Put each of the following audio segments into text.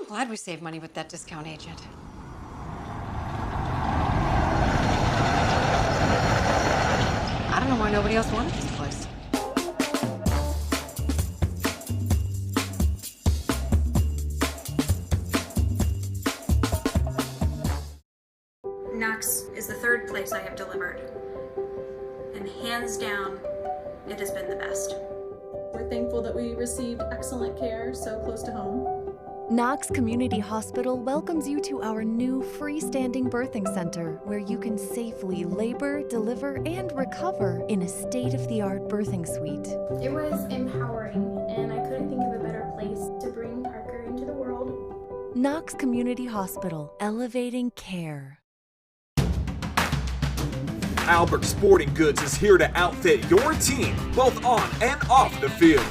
I'm glad we saved money with that discount agent. I don't know why nobody else wanted this place. Knox is the third place I have delivered, and hands down, it has been the best. We're thankful that we received excellent care so close to home. Knox Community Hospital welcomes you to our new freestanding birthing center where you can safely labor, deliver, and recover in a state-of-the-art birthing suite. It was empowering, and I couldn't think of a better place to bring Parker into the world. Knox Community Hospital, elevating care. Albert Sporting Goods is here to outfit your team, both on and off the field.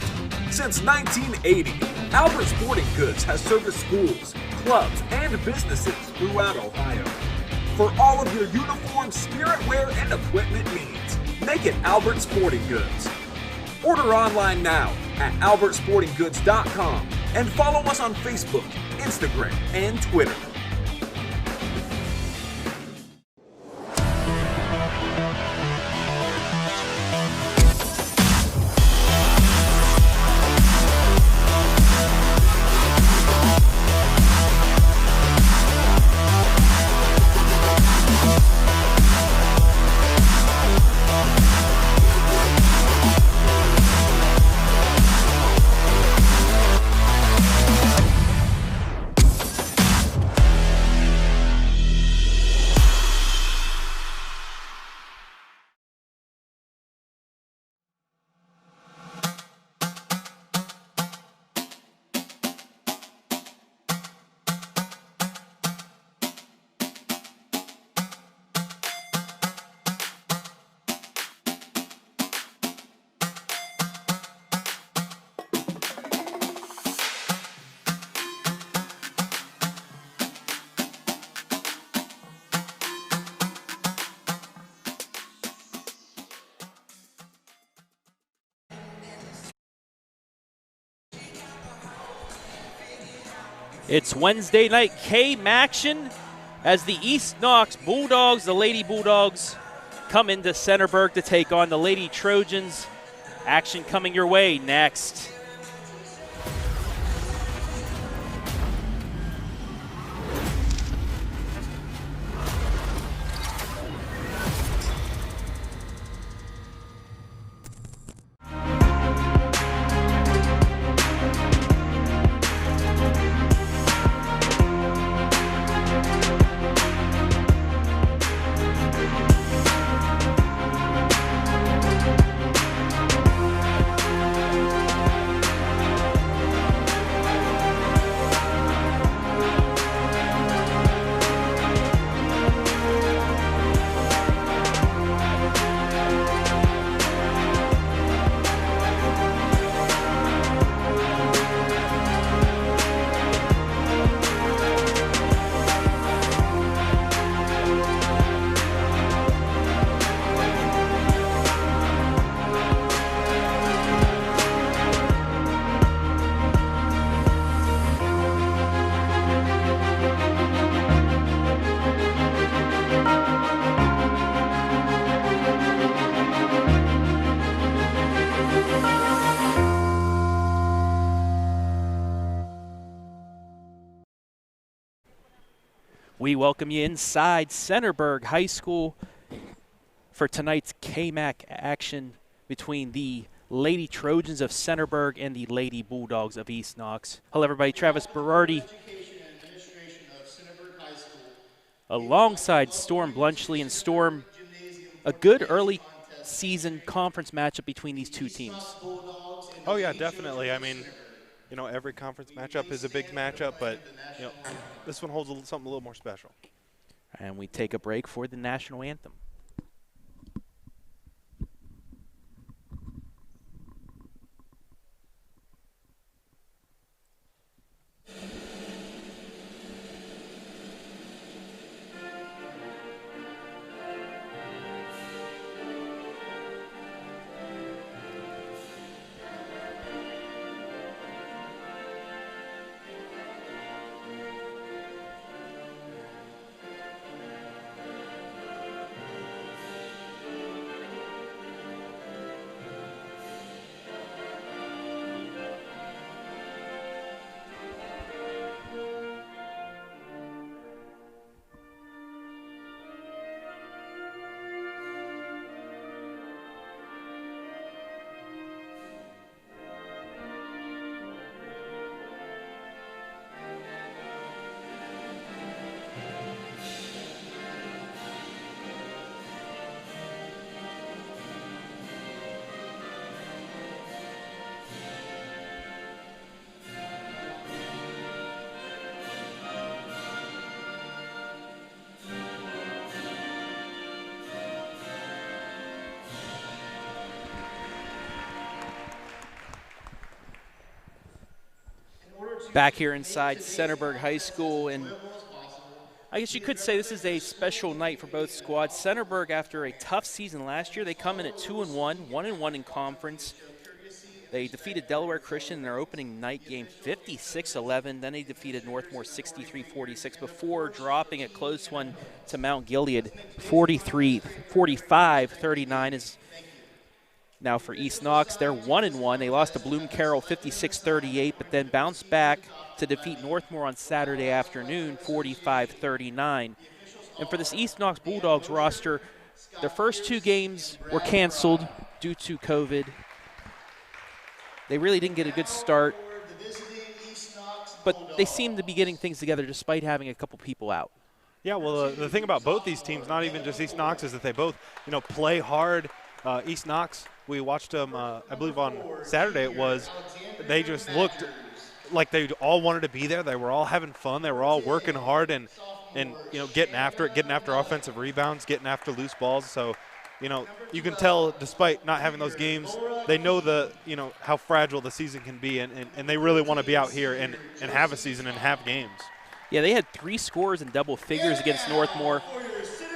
Since 1980, Albert Sporting Goods has serviced schools, clubs, and businesses throughout Ohio. For all of your uniform, spirit wear, and equipment needs, make it Albert Sporting Goods. Order online now at albertsportinggoods.com and follow us on Facebook, Instagram, and Twitter. It's Wednesday night KMAC action as the East Knox Bulldogs, the Lady Bulldogs, come into Centerburg to take on the Lady Trojans. Action coming your way next. We welcome you inside Centerburg High School for tonight's KMAC action between the Lady Trojans of Centerburg and the Lady Bulldogs of East Knox. Hello, everybody. Travis Berardi alongside Storm Bluntschly, and Storm, a good early season conference matchup between these two teams. Oh, yeah, definitely. I mean, you know, every conference matchup is a big matchup, but, you know, this one holds something a little more special. And we take a break for the national anthem. Back here inside Centerburg High School, and I guess you could say this is a special night for both squads. Centerburg, after a tough season last year, they come in at 2-1, 1-1 in conference. They defeated Delaware Christian in their opening night game 56-11. Then they defeated Northmore 63-46 before dropping a close one to Mount Gilead 45-39 is now for East Knox. They're 1-1. They lost to Bloom Carroll 56-38, but then bounced back to defeat Northmore on Saturday afternoon 45-39. And for this East Knox Bulldogs roster, their first 2 games were canceled due to COVID. They really didn't get a good start, but they seem to be getting things together despite having a couple people out. Yeah, well, the thing about both these teams, not even just East Knox, is that they both, play hard. East Knox, we watched them, I believe on Saturday it was, they just looked like they all wanted to be there. They were all having fun. They were all working hard and getting after it, getting after offensive rebounds, getting after loose balls. So, you can tell despite not having those games, they know how fragile the season can be, and they really want to be out here and have a season and have games. Yeah, they had 3 scores in double figures against Northmore.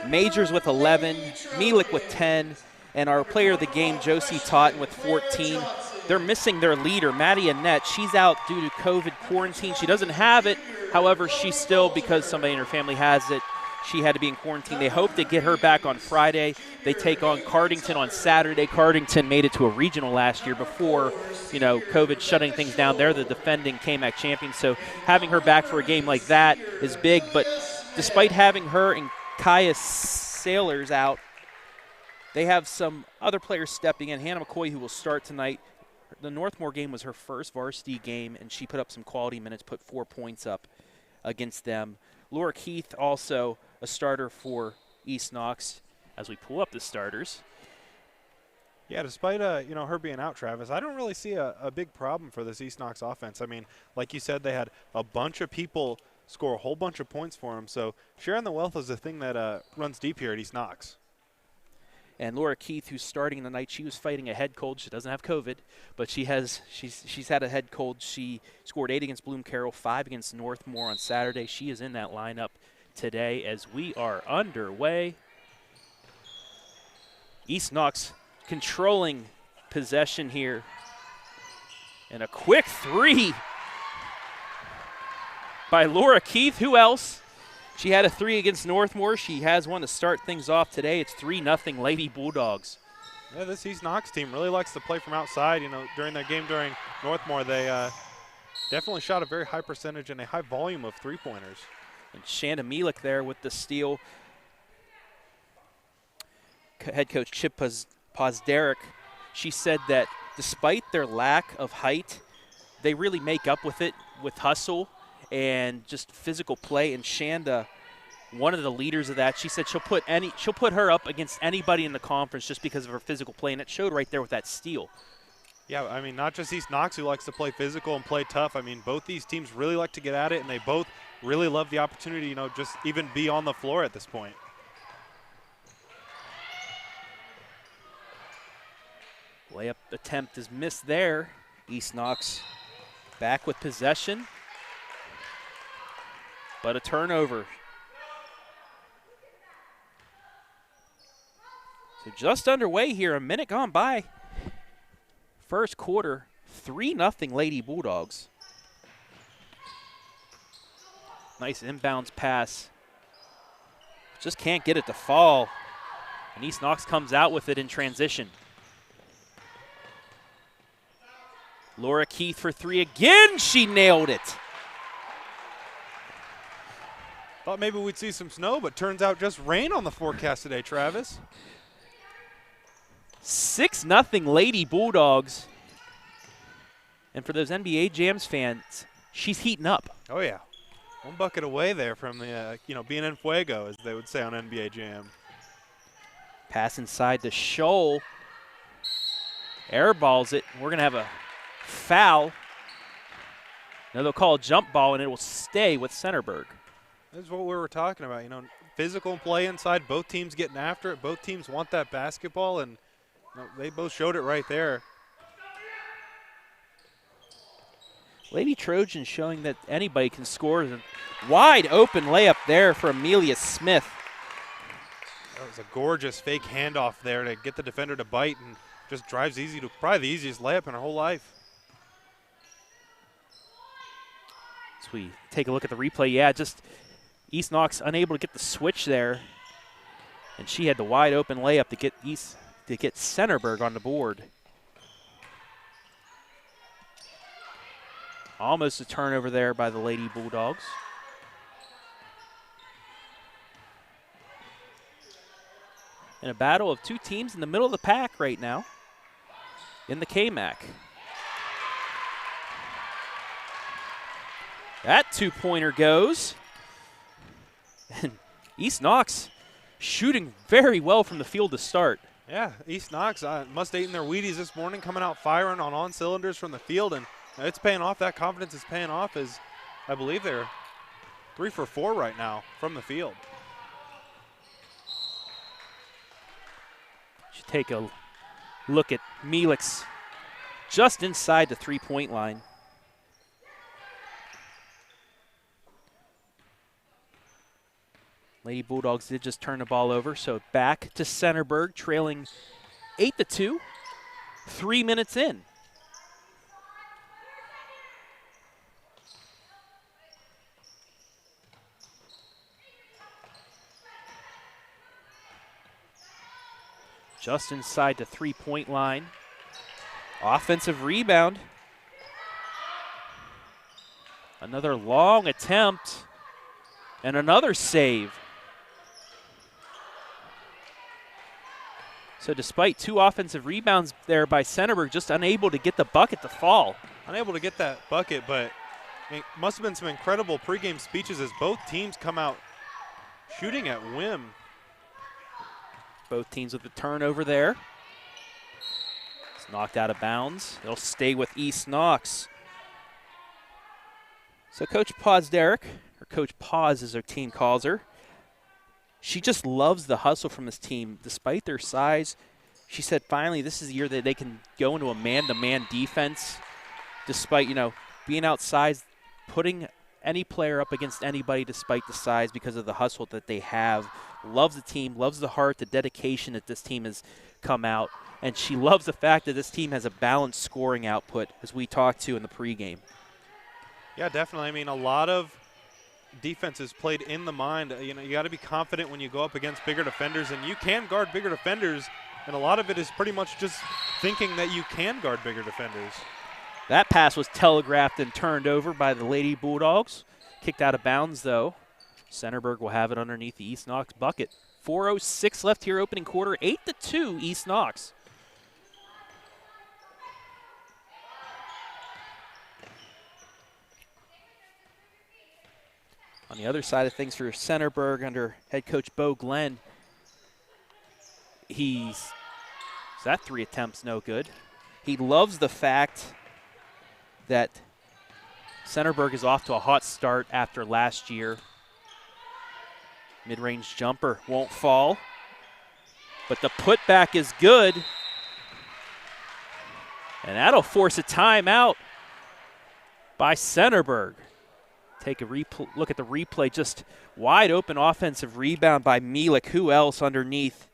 Majors with 11, Mielik with 10, and our player of the game, Josie Totten, with 14. They're missing their leader, Maddie Annette. She's out due to COVID quarantine. She doesn't have it. However, she's still, because somebody in her family has it, she had to be in quarantine. They hope to get her back on Friday. They take on Cardington on Saturday. Cardington made it to a regional last year before, COVID shutting things down. They're the defending KMAC champions, so having her back for a game like that is big. But despite having her and Kaya Sailors out, they have some other players stepping in. Hannah McCoy, who will start tonight. The Northmore game was her first varsity game, and she put up some quality minutes, put 4 points up against them. Laura Keith, also a starter for East Knox, as we pull up the starters. Yeah, despite her being out, Travis, I don't really see a big problem for this East Knox offense. I mean, like you said, they had a bunch of people score a whole bunch of points for them. So sharing the wealth is a thing that runs deep here at East Knox. And Laura Keith, who's starting the night, she was fighting a head cold. She doesn't have COVID, but she's had a head cold. She scored 8 against Bloom Carroll, 5 against Northmore on Saturday. She is in that lineup today as we are underway. East Knox controlling possession here. And a quick 3 by Laura Keith. Who else? She had a 3 against Northmore. She has one to start things off today. It's 3-0 Lady Bulldogs. Yeah, this East Knox team really likes to play from outside. During their game during Northmore, they definitely shot a very high percentage and a high volume of three-pointers. And Shanda Mielik there with the steal. Head coach Chip Pozderic, she said that despite their lack of height, they really make up with it with hustle and just physical play. And Shanda, one of the leaders of that, she said she'll put her up against anybody in the conference just because of her physical play, and it showed right there with that steal. Yeah, I mean, not just East Knox who likes to play physical and play tough. I mean, both these teams really like to get at it, and they both really love the opportunity, just even be on the floor at this point. Layup attempt is missed there. East Knox back with possession, but a turnover. So just underway here, a minute gone by. First quarter, 3-0 Lady Bulldogs. Nice inbounds pass. Just can't get it to fall. And East Knox comes out with it in transition. Laura Keith for 3 again. She nailed it. Thought maybe we'd see some snow, but turns out just rain on the forecast today, Travis. 6-0 Lady Bulldogs. And for those NBA Jams fans, she's heating up. Oh, yeah. One bucket away there from the, being en fuego, as they would say on NBA Jam. Pass inside to Scholl. Airballs it. We're going to have a foul. Now they'll call a jump ball, and it will stay with Centerburg. This is what we were talking about, physical play inside, both teams getting after it. Both teams want that basketball, and they both showed it right there. Lady Trojans showing that anybody can score. A wide open layup there for Amelia Smith. That was a gorgeous fake handoff there to get the defender to bite, and just drives easy to probably the easiest layup in her whole life. As we take a look at the replay, yeah, just East Knox unable to get the switch there, and she had the wide open layup to get Centerburg on the board. Almost a turnover there by the Lady Bulldogs. In a battle of two teams in the middle of the pack right now in the KMAC. That two-pointer goes. And East Knox shooting very well from the field to start. Yeah, East Knox must have eaten their Wheaties this morning, coming out firing on cylinders from the field, and it's paying off. That confidence is paying off, as I believe they're 3 for 4 right now from the field. Should take a look at Mielix just inside the three-point line. Lady Bulldogs did just turn the ball over, so back to Centerburg, trailing 8-2, 3 minutes in. Just inside the three-point line. Offensive rebound. Another long attempt and another save. So despite 2 offensive rebounds there by Centerburg, just unable to get the bucket to fall. Unable to get that bucket, but it must have been some incredible pregame speeches as both teams come out shooting at whim. Both teams with the turnover there. It's knocked out of bounds. It'll stay with East Knox. So Coach Pozderick, or Coach Paz as her team calls her, she just loves the hustle from this team. Despite their size, she said finally this is the year that they can go into a man-to-man defense despite, being outside, putting any player up against anybody despite the size because of the hustle that they have. Loves the team, loves the heart, the dedication that this team has come out, and she loves the fact that this team has a balanced scoring output, as we talked to in the pregame. Yeah, definitely. I mean, a lot of defenses played in the mind. You got to be confident when you go up against bigger defenders, and you can guard bigger defenders, and a lot of it is pretty much just thinking that you can guard bigger defenders. That pass was telegraphed and turned over by the Lady Bulldogs. Kicked out of bounds, though. Centerburg will have it underneath the East Knox bucket. 4:06 left here, opening quarter. 8-2 East Knox. On the other side of things for Centerburg under head coach Bo Glenn, that 3 attempts no good. He loves the fact that Centerburg is off to a hot start after last year. Mid-range jumper won't fall, but the putback is good, and that'll force a timeout by Centerburg. Take a look at the replay. Just wide open offensive rebound by Mielik. Who else underneath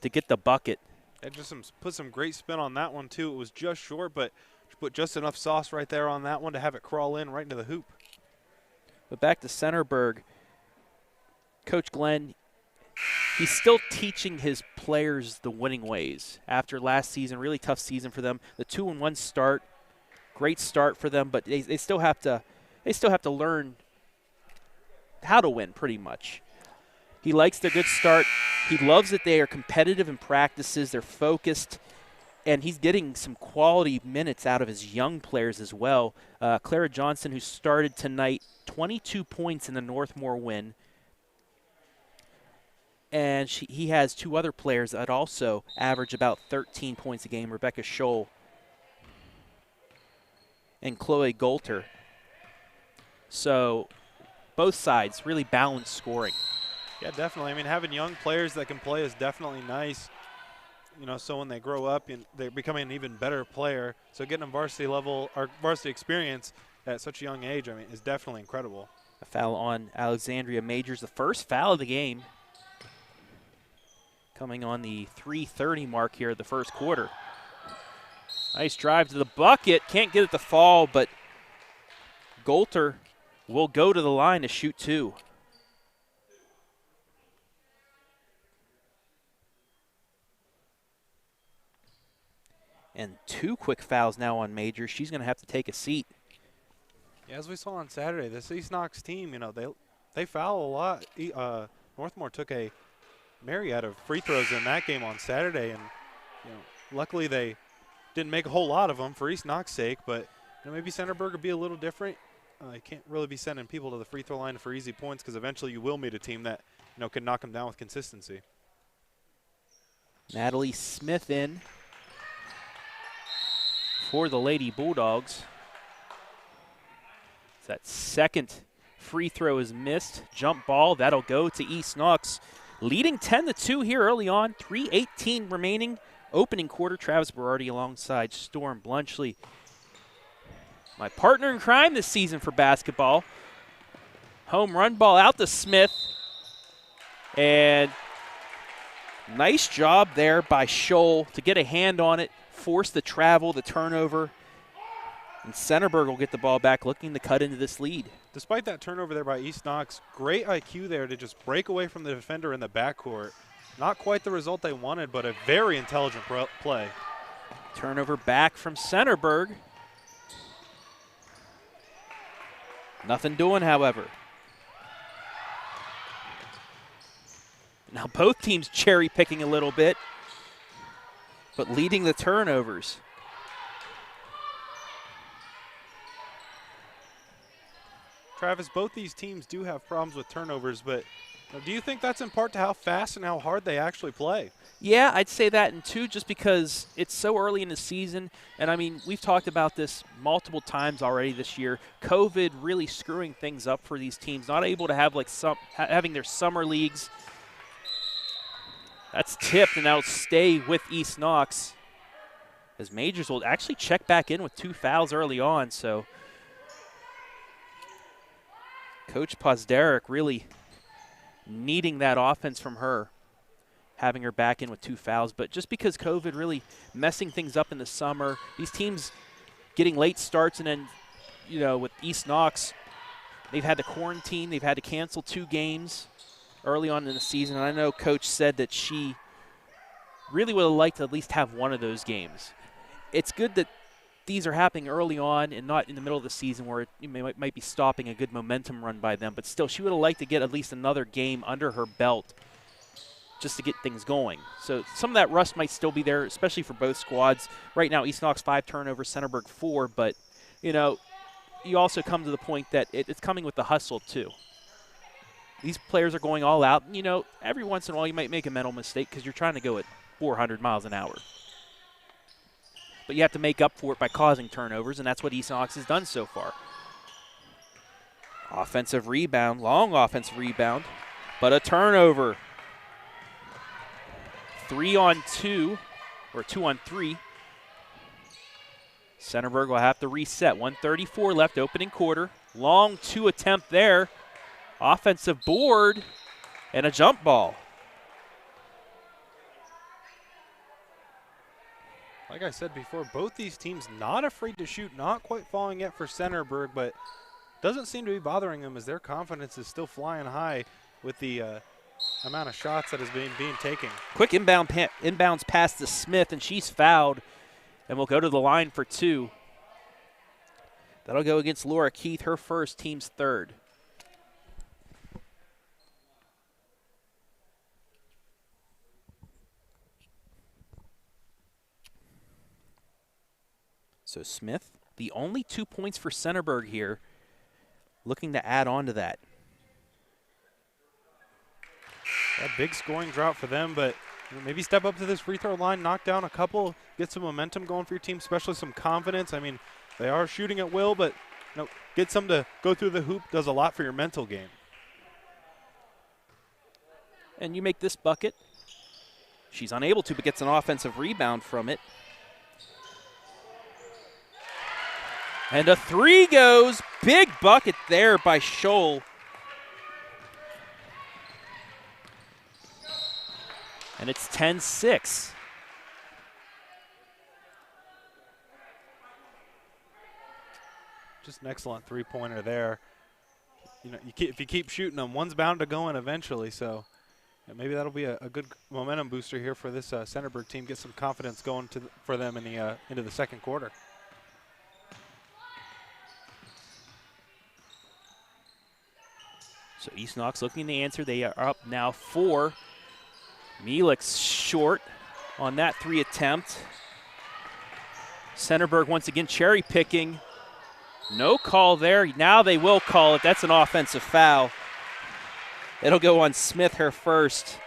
to get the bucket? They just put some great spin on that one, too. It was just short, but put just enough sauce right there on that one to have it crawl in right into the hoop. But back to Centerburg. Coach Glenn, he's still teaching his players the winning ways. After last season, really tough season for them. The 2-1 start, great start for them, but they still have to learn how to win pretty much. He likes their good start. He loves that they are competitive in practices. They're focused, and he's getting some quality minutes out of his young players as well. Clara Johnson, who started tonight, 22 points in the Northmore win. And he has 2 other players that also average about 13 points a game, Rebecca Scholl and Chloe Golter. So both sides really balanced scoring. Yeah, definitely. I mean, having young players that can play is definitely nice. So when they grow up, they're becoming an even better player. So getting them varsity level or varsity experience at such a young age, I mean, is definitely incredible. A foul on Alexandria Majors, the first foul of the game. Coming on the 3:30 mark here of the first quarter. Nice drive to the bucket. Can't get it to fall, but Golter will go to the line to shoot 2. And 2 quick fouls now on Majors. She's going to have to take a seat. Yeah, as we saw on Saturday, this East Knox team, they foul a lot. Northmore took a myriad of free throws in that game on Saturday, and luckily they didn't make a whole lot of them for East Knox's sake, but maybe Centerburg would be a little different. You can't really be sending people to the free throw line for easy points because eventually you will meet a team that can knock them down with consistency. Natalie Smith in for the Lady Bulldogs. That second free throw is missed. Jump ball, that'll go to East Knox. Leading 10-2 here early on, 3:18 remaining. Opening quarter, Travis Berardi alongside Storm Bluntschly. My partner in crime this season for basketball. Home run ball out to Smith. And nice job there by Scholl to get a hand on it, force the travel, the turnover. And Centerburg will get the ball back, looking to cut into this lead. Despite that turnover there by East Knox, great IQ there to just break away from the defender in the backcourt. Not quite the result they wanted, but a very intelligent play. Turnover back from Centerburg. Nothing doing, however. Now both teams cherry picking a little bit, but leading the turnovers. Travis, both these teams do have problems with turnovers, but do you think that's in part to how fast and how hard they actually play? Yeah, I'd say that, and two, just because it's so early in the season, and I mean, we've talked about this multiple times already this year. COVID really screwing things up for these teams, not able to have having their summer leagues. That's tipped, and that'll stay with East Knox, as Majors will actually check back in with 2 fouls early on. So Coach Pozderac really needing that offense from her, having her back in with 2 fouls. But just because COVID really messing things up in the summer, these teams getting late starts, and then, with East Knox, they've had to quarantine, they've had to cancel 2 games early on in the season. And I know Coach said that she really would have liked to at least have one of those games. It's good that these are happening early on and not in the middle of the season where it might be stopping a good momentum run by them. But still, she would have liked to get at least another game under her belt just to get things going. So some of that rust might still be there, especially for both squads. Right now, East Knox 5 turnovers, Centerburg 4. But, you also come to the point that it's coming with the hustle too. These players are going all out. Every once in a while you might make a mental mistake because you're trying to go at 400 miles an hour. But you have to make up for it by causing turnovers, and that's what East Knox has done so far. Offensive rebound, long offensive rebound, but a turnover. 3-on-2, or 2-on-3. Centerburg will have to reset. 1:34 left, opening quarter. Long 2 attempt there. Offensive board and a jump ball. Like I said before, both these teams not afraid to shoot, not quite falling yet for Centerburg, but doesn't seem to be bothering them as their confidence is still flying high with the amount of shots that is being taken. Quick inbounds pass to Smith, and she's fouled, and will go to the line for 2. That'll go against Laura Keith, her first, team's 3rd. So Smith, the only 2 points for Centerburg here, looking to add on to that. A big scoring drought for them, but maybe step up to this free throw line, knock down a couple, get some momentum going for your team, especially some confidence. I mean, they are shooting at will, but get some to go through the hoop does a lot for your mental game. And you make this bucket. She's unable to, but gets an offensive rebound from it. And a three goes. Big bucket there by Scholl. And it's 10-6. Just an excellent three-pointer there. You know, if you keep shooting them, one's bound to go in eventually. So yeah, maybe that'll be a good momentum booster here for this Centerburg team. Get some confidence going for them in the into the second quarter. So East Knox looking to answer. They are up now 4. Mielek's short on that 3 attempt. Centerburg once again cherry picking. No call there. Now they will call it. That's an offensive foul. It'll go on Smith, her first.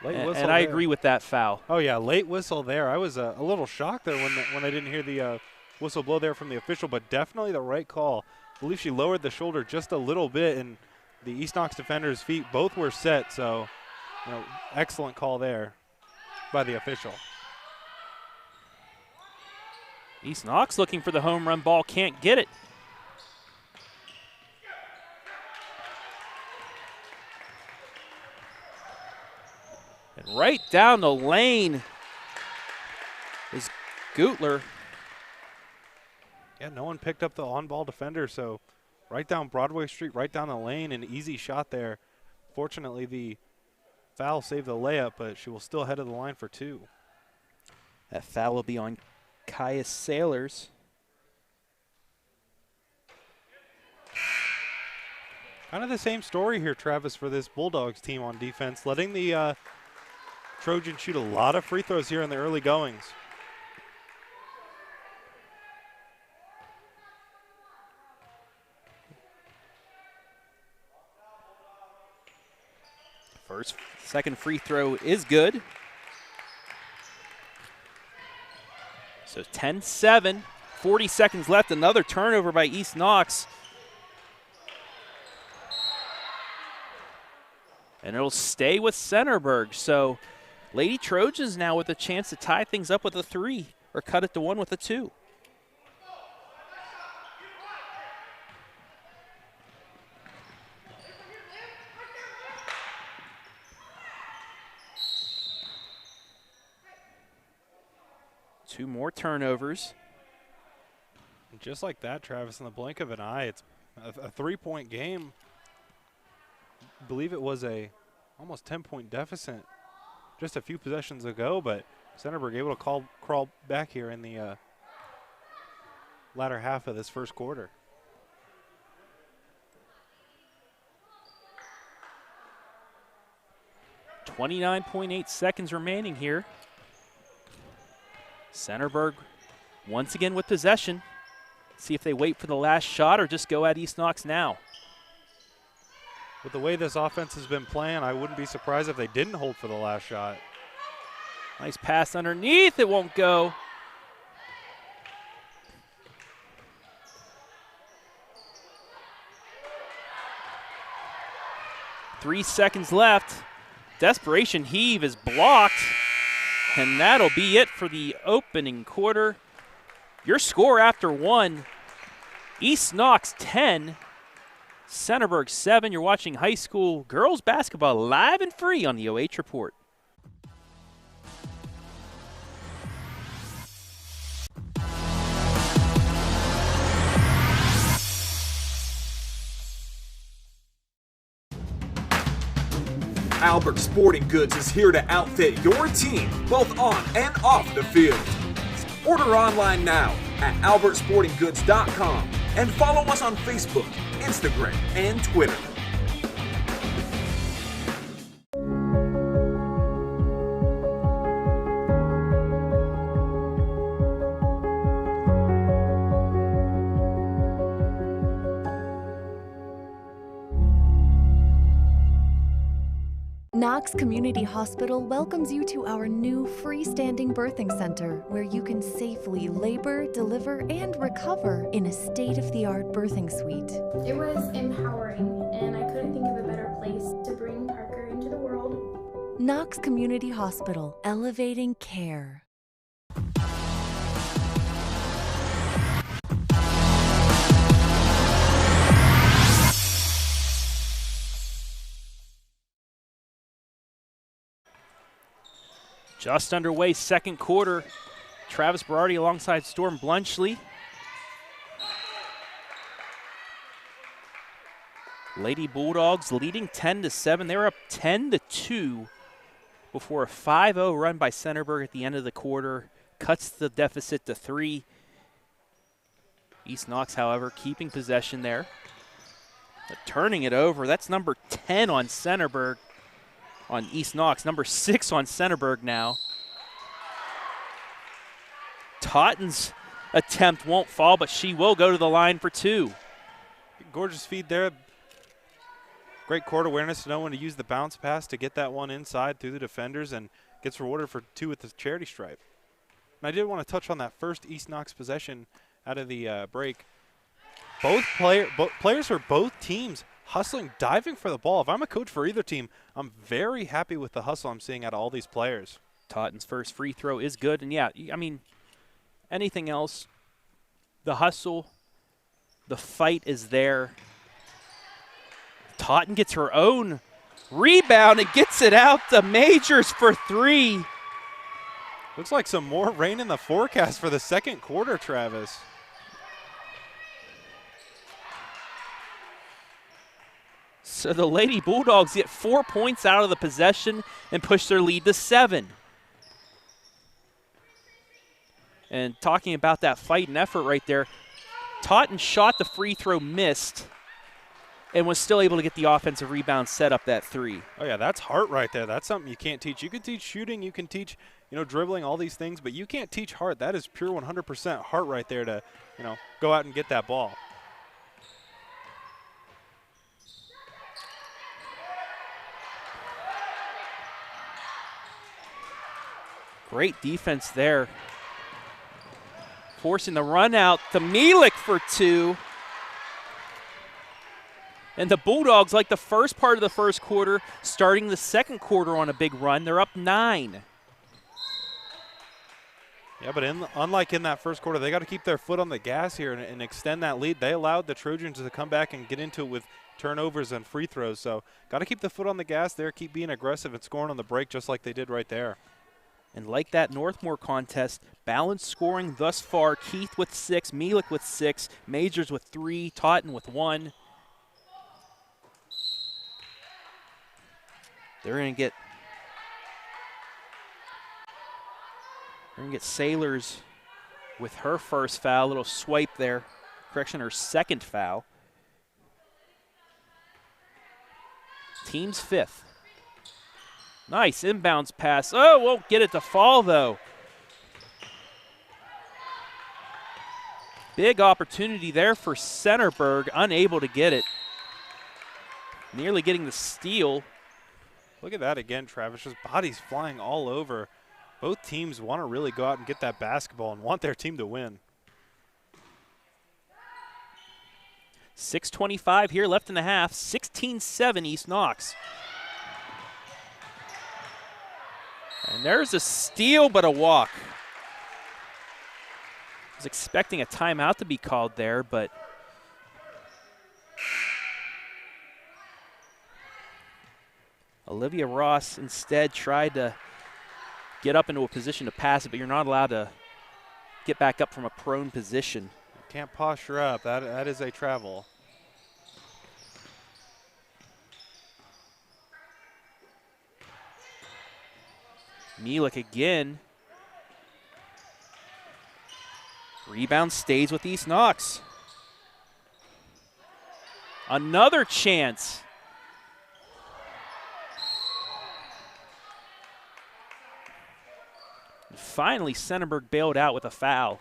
And I agree with that foul. Oh yeah, late whistle there. I was a little shocked there when I didn't hear the whistle blow there from the official, but definitely the right call. I believe she lowered the shoulder just a little bit, and the East Knox defenders' feet both were set. So, you know, excellent call there by the official. East Knox looking for the home run ball, can't get it. And right down the lane is Gutler. Yeah, no one picked up the on-ball defender, so right down Broadway Street, right down the lane, an easy shot there. Fortunately, the foul saved the layup, but she will still head to the line for 2. That foul will be on Kaya Sailors. Kind of the same story here, Travis, for this Bulldogs team on defense, letting the Trojans shoot a lot of free throws here in the early goings. Second free throw is good. So 10-7, 40 seconds left. Another turnover by East Knox. And it'll stay with Centerburg. So Lady Trojans now with a chance to tie things up with a 3 or cut it to 1 with a 2. Two more turnovers. And just like that, Travis, in the blink of an eye, it's a 3-point game. I believe it was a almost 10-point deficit just a few possessions ago, but Centerburg able to crawl back here in the latter half of this first quarter. .8 seconds remaining here. Centerburg once again with possession. See if they wait for the last shot or just go at East Knox now. With the way this offense has been playing, I wouldn't be surprised if they didn't hold for the last shot. Nice pass underneath. It won't go. Three seconds left. Desperation heave is blocked. And that'll be it for the opening quarter. Your score after 1, East Knox 10, Centerburg 7. You're watching high school girls basketball live and free on the OH.Report. Albert Sporting Goods is here to outfit your team, both on and off the field. Order online now at albertsportinggoods.com and follow us on Facebook, Instagram, and Twitter. Knox Community Hospital welcomes you to our new freestanding birthing center where you can safely labor, deliver, and recover in a state-of-the-art birthing suite. It was empowering, and I couldn't think of a better place to bring Parker into the world. Knox Community Hospital, elevating care. Just underway, second quarter. Travis Berardi alongside Storm Bluntschly. Lady Bulldogs leading 10-7. They were up 10-2 before a 5-0 run by Centerburg at the end of the quarter. Cuts the deficit to 3. East Knox, however, keeping possession there. But turning it over. That's number 10 on Centerburg, on East Knox. Number 6 on Centerburg now. Totten's attempt won't fall, but she will go to the line for 2. Gorgeous feed there. Great court awareness to know when to use the bounce pass to get that one inside through the defenders, and gets rewarded for 2 with the charity stripe. And I did want to touch on that first East Knox possession out of the break. Both players for both teams hustling, diving for the ball. If I'm a coach for either team, I'm very happy with the hustle I'm seeing out of all these players. Totten's first free throw is good. And, yeah, I mean, anything else, the hustle, the fight is there. Totten gets her own rebound and gets it out to Majors for 3. Looks like some more rain in the forecast for the second quarter, Travis. So the Lady Bulldogs get 4 points out of the possession and push their lead to 7. And talking about that fight and effort right there, Totten shot the free throw, missed, and was still able to get the offensive rebound, set up that 3. Oh, yeah, that's heart right there. That's something you can't teach. You can teach shooting, you can teach, dribbling, all these things, but you can't teach heart. That is pure 100% heart right there to, go out and get that ball. Great defense there. Forcing the run out to Mielek for 2. And the Bulldogs, like the first part of the first quarter, starting the second quarter on a big run. They're up 9. Yeah, but unlike in that first quarter, they got to keep their foot on the gas here and extend that lead. They allowed the Trojans to come back and get into it with turnovers and free throws. So got to keep the foot on the gas there, keep being aggressive and scoring on the break just like they did right there. And like that Northmore contest, balanced scoring thus far. Keith with 6, Mielek with 6, Majors with 3, Totten with 1. They're going to get Sailors with her first foul. Little swipe there. Correction, her second foul. Team's 5th. Nice inbounds pass. Oh, won't get it to fall, though. Big opportunity there for Centerburg, unable to get it. Nearly getting the steal. Look at that again, Travis. Just bodies flying all over. Both teams want to really go out and get that basketball and want their team to win. 6:25 here left in the half. 16-7 East Knox. And there's a steal, but a walk. I was expecting a timeout to be called there, but Olivia Ross instead tried to get up into a position to pass it, but you're not allowed to get back up from a prone position. You can't posture up. That is a travel. Mielek again. Rebound stays with East Knox. Another chance. And finally, Centerburg bailed out with a foul.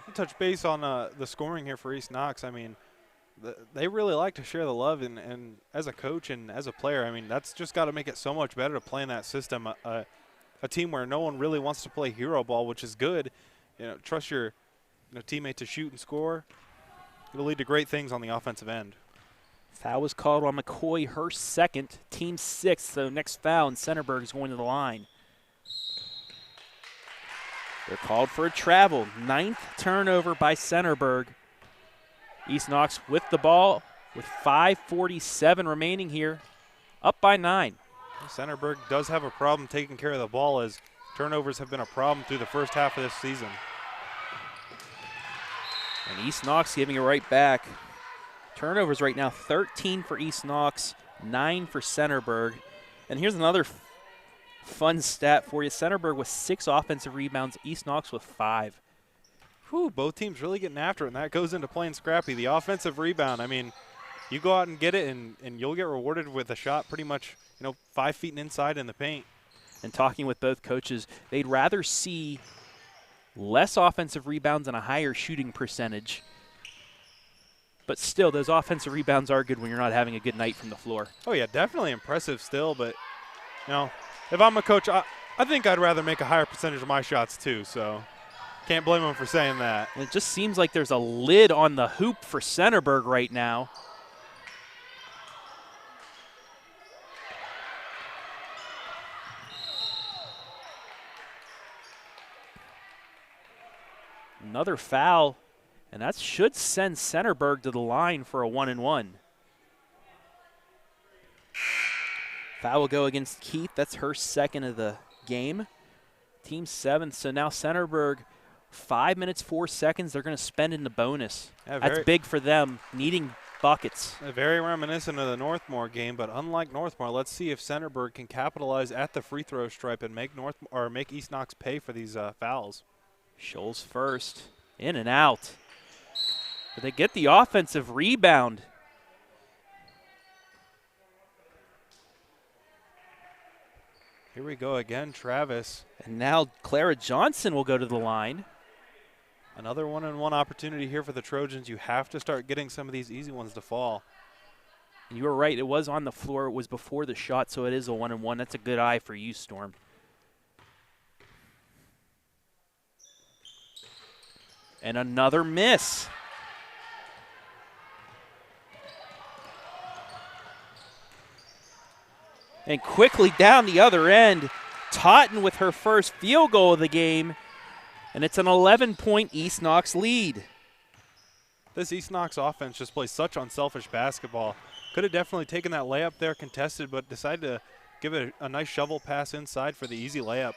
I'll touch base on the scoring here for East Knox. I mean, they really like to share the love, and as a coach and as a player, I mean, that's just got to make it so much better to play in that system. A team where no one really wants to play hero ball, which is good. Trust your teammate to shoot and score. It'll lead to great things on the offensive end. Foul was called on McCoy, her second, team 6th. So next foul, and Centerburg is going to the line. They're called for a travel. 9th turnover by Centerburg. East Knox with the ball with 5:47 remaining here, up by 9. Centerburg does have a problem taking care of the ball, as turnovers have been a problem through the first half of this season. And East Knox giving it right back. Turnovers right now, 13 for East Knox, 9 for Centerburg. And here's another fun stat for you. Centerburg with 6 offensive rebounds, East Knox with 5. Whew, both teams really getting after it, and that goes into playing scrappy. The offensive rebound, I mean, you go out and get it, and you'll get rewarded with a shot pretty much, 5 feet and inside in the paint. And talking with both coaches, they'd rather see less offensive rebounds and a higher shooting percentage. But still, those offensive rebounds are good when you're not having a good night from the floor. Oh, yeah, definitely impressive still. But, if I'm a coach, I think I'd rather make a higher percentage of my shots too. So can't blame them for saying that. And it just seems like there's a lid on the hoop for Centerburg right now. Another foul, and that should send Centerburg to the line for a 1-and-1. Foul will go against Keith. That's her second of the game. Team 7th. So now Centerburg, 5 minutes, 4 seconds. They're going to spend in the bonus. Yeah, that's big for them, needing buckets. Very reminiscent of the Northmore game, but unlike Northmore, let's see if Centerburg can capitalize at the free throw stripe and make East Knox pay for these fouls. Scholes first, in and out. But they get the offensive rebound. Here we go again, Travis. And now Clara Johnson will go to the line. Another 1-on-1 opportunity here for the Trojans. You have to start getting some of these easy ones to fall. And you were right, it was on the floor. It was before the shot, so it is a 1-on-1. That's a good eye for you, Storm. And another miss. And quickly down the other end, Totten with her first field goal of the game, and it's an 11-point East Knox lead. This East Knox offense just plays such unselfish basketball. Could have definitely taken that layup there contested, but decided to give it a nice shovel pass inside for the easy layup.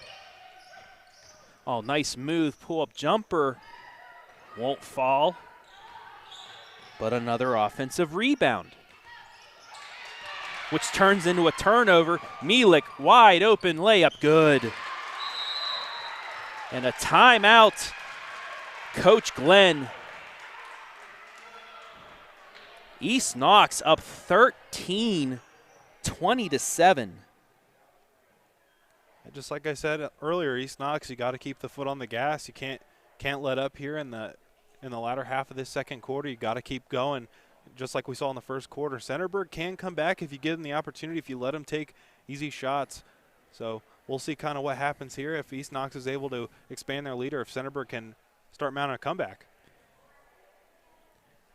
Oh, nice smooth pull-up jumper. Won't fall, but another offensive rebound, which turns into a turnover. Mielik, wide open layup, good. And a timeout. Coach Glenn. East Knox up 13, 20-7. Just like I said earlier, East Knox, you got to keep the foot on the gas. You can't let up here in the latter half of this second quarter. You got to keep going, just like we saw in the first quarter. Centerburg can come back if you give them the opportunity, if you let them take easy shots. So we'll see kind of what happens here if East Knox is able to expand their lead, or if Centerburg can start mounting a comeback.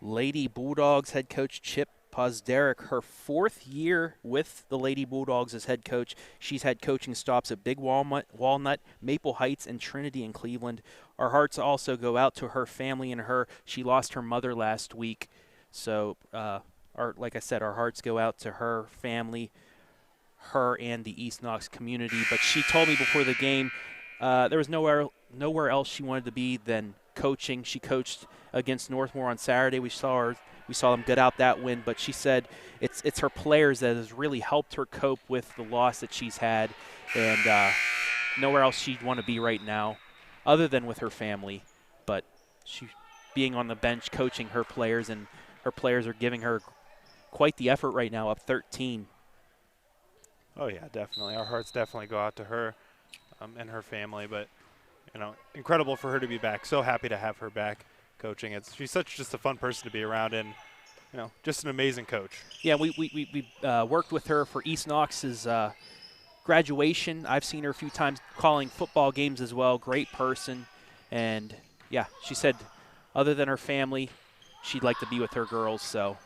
Lady Bulldogs head coach Chip Posderick, her 4th year with the Lady Bulldogs as head coach. She's had coaching stops at Big Walnut, Maple Heights, and Trinity in Cleveland. Our hearts also go out to her family and her. She lost her mother last week. So, like I said, our hearts go out to her family, her and the East Knox community. But she told me before the game there was nowhere else she wanted to be than coaching. She coached against Northmore on Saturday. We saw them get out that win, but she said it's her players that has really helped her cope with the loss that she's had, and nowhere else she'd want to be right now other than with her family. But she being on the bench coaching her players, and her players are giving her quite the effort right now, up 13. Oh, yeah, definitely. Our hearts definitely go out to her and her family, but, incredible for her to be back. So happy to have her back coaching. She's just a fun person to be around, and just an amazing coach. Yeah, we worked with her for East Knox's graduation. I've seen her a few times calling football games as well. Great person, and yeah, she said other than her family, she'd like to be with her girls. So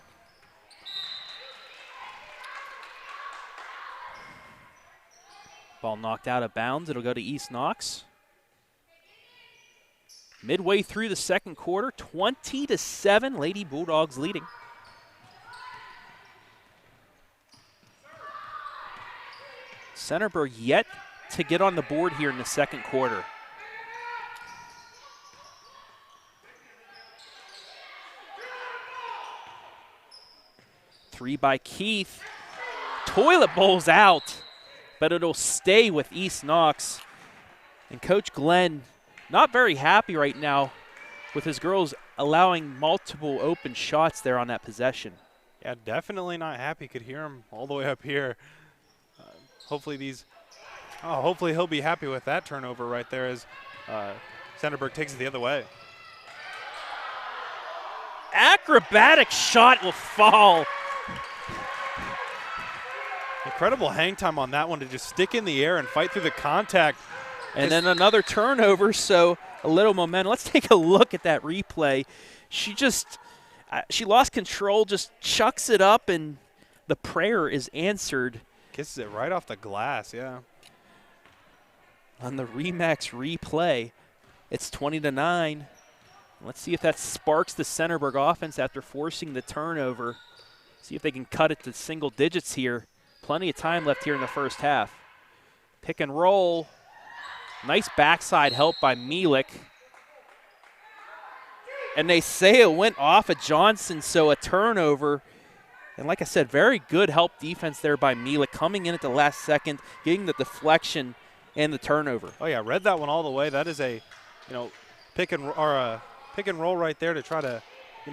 ball knocked out of bounds. It'll go to East Knox. Midway through the second quarter, 20-7, Lady Bulldogs leading. Centerburg yet to get on the board here in the second quarter. Three by Keith. Toilet bowl's out, but it'll stay with East Knox. And Coach Glenn not very happy right now with his girls allowing multiple open shots there on that possession. Yeah, definitely not happy. Could hear him all the way up here. Hopefully he'll be happy with that turnover right there as Centerburg takes it the other way. Acrobatic shot will fall. Incredible hang time on that one to just stick in the air and fight through the contact. And then another turnover, so a little momentum. Let's take a look at that replay. She lost control, just chucks it up, and the prayer is answered. Kisses it right off the glass, yeah. On the Remax replay, it's 20-9. Let's see if that sparks the Centerburg offense after forcing the turnover. See if they can cut it to single digits here. Plenty of time left here in the first half. Pick and roll. Nice backside help by Mielek. And they say it went off of Johnson, so a turnover. And like I said, very good help defense there by Mielek, coming in at the last second, getting the deflection and the turnover. Oh yeah, read that one all the way. That is a, pick and roll right there to try to,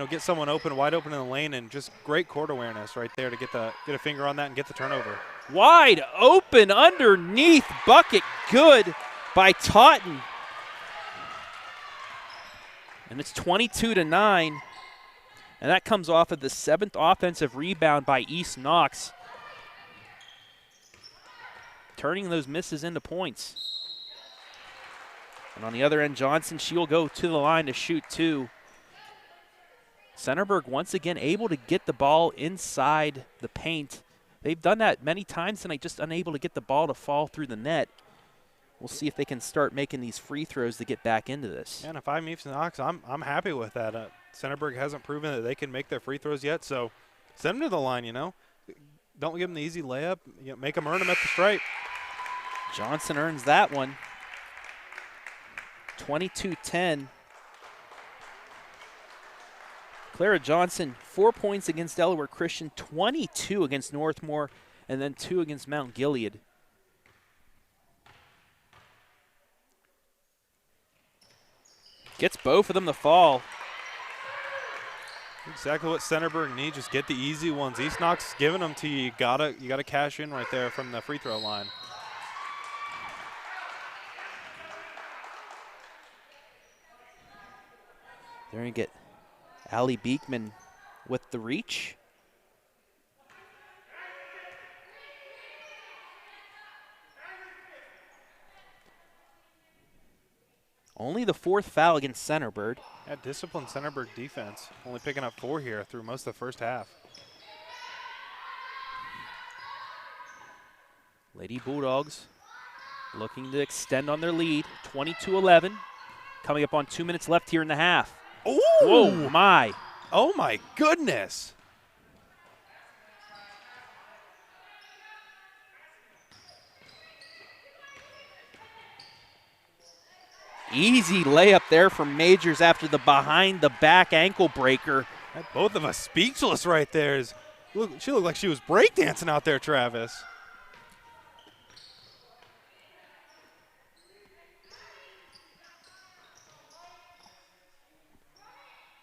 get someone wide open in the lane, and just great court awareness right there to get a finger on that and get the turnover. Wide open underneath, bucket good by Totten. And it's 22-9. And that comes off of the 7th offensive rebound by East Knox, turning those misses into points. And on the other end, Johnson, she'll go to the line to shoot 2. Centerburg once again able to get the ball inside the paint. They've done that many times tonight, just unable to get the ball to fall through the net. We'll see if they can start making these free throws to get back into this. Yeah, and if I'm East Knox, I'm happy with that. Centerburg hasn't proven that they can make their free throws yet, so send them to the line, Don't give them the easy layup. Make them earn them at the stripe. Johnson earns that one. 22-10. Clara Johnson, 4 points against Delaware Christian, 22 against Northmore, and then 2 against Mount Gilead. Gets both of them to fall. Exactly what Centerburg needs. Just get the easy ones. East Knox giving them to you. You gotta cash in right there from the free throw line. There you get Allie Beekman with the reach. Only the 4th foul against Centerburg. Yeah, disciplined Centerburg defense. Only picking up 4 here through most of the first half. Lady Bulldogs looking to extend on their lead. 22-11. Coming up on 2 minutes left here in the half. Ooh! Whoa, my. Oh, my goodness. Easy layup there from Majors after the behind-the-back ankle breaker. Both of us speechless right there. She looked like she was breakdancing out there, Travis.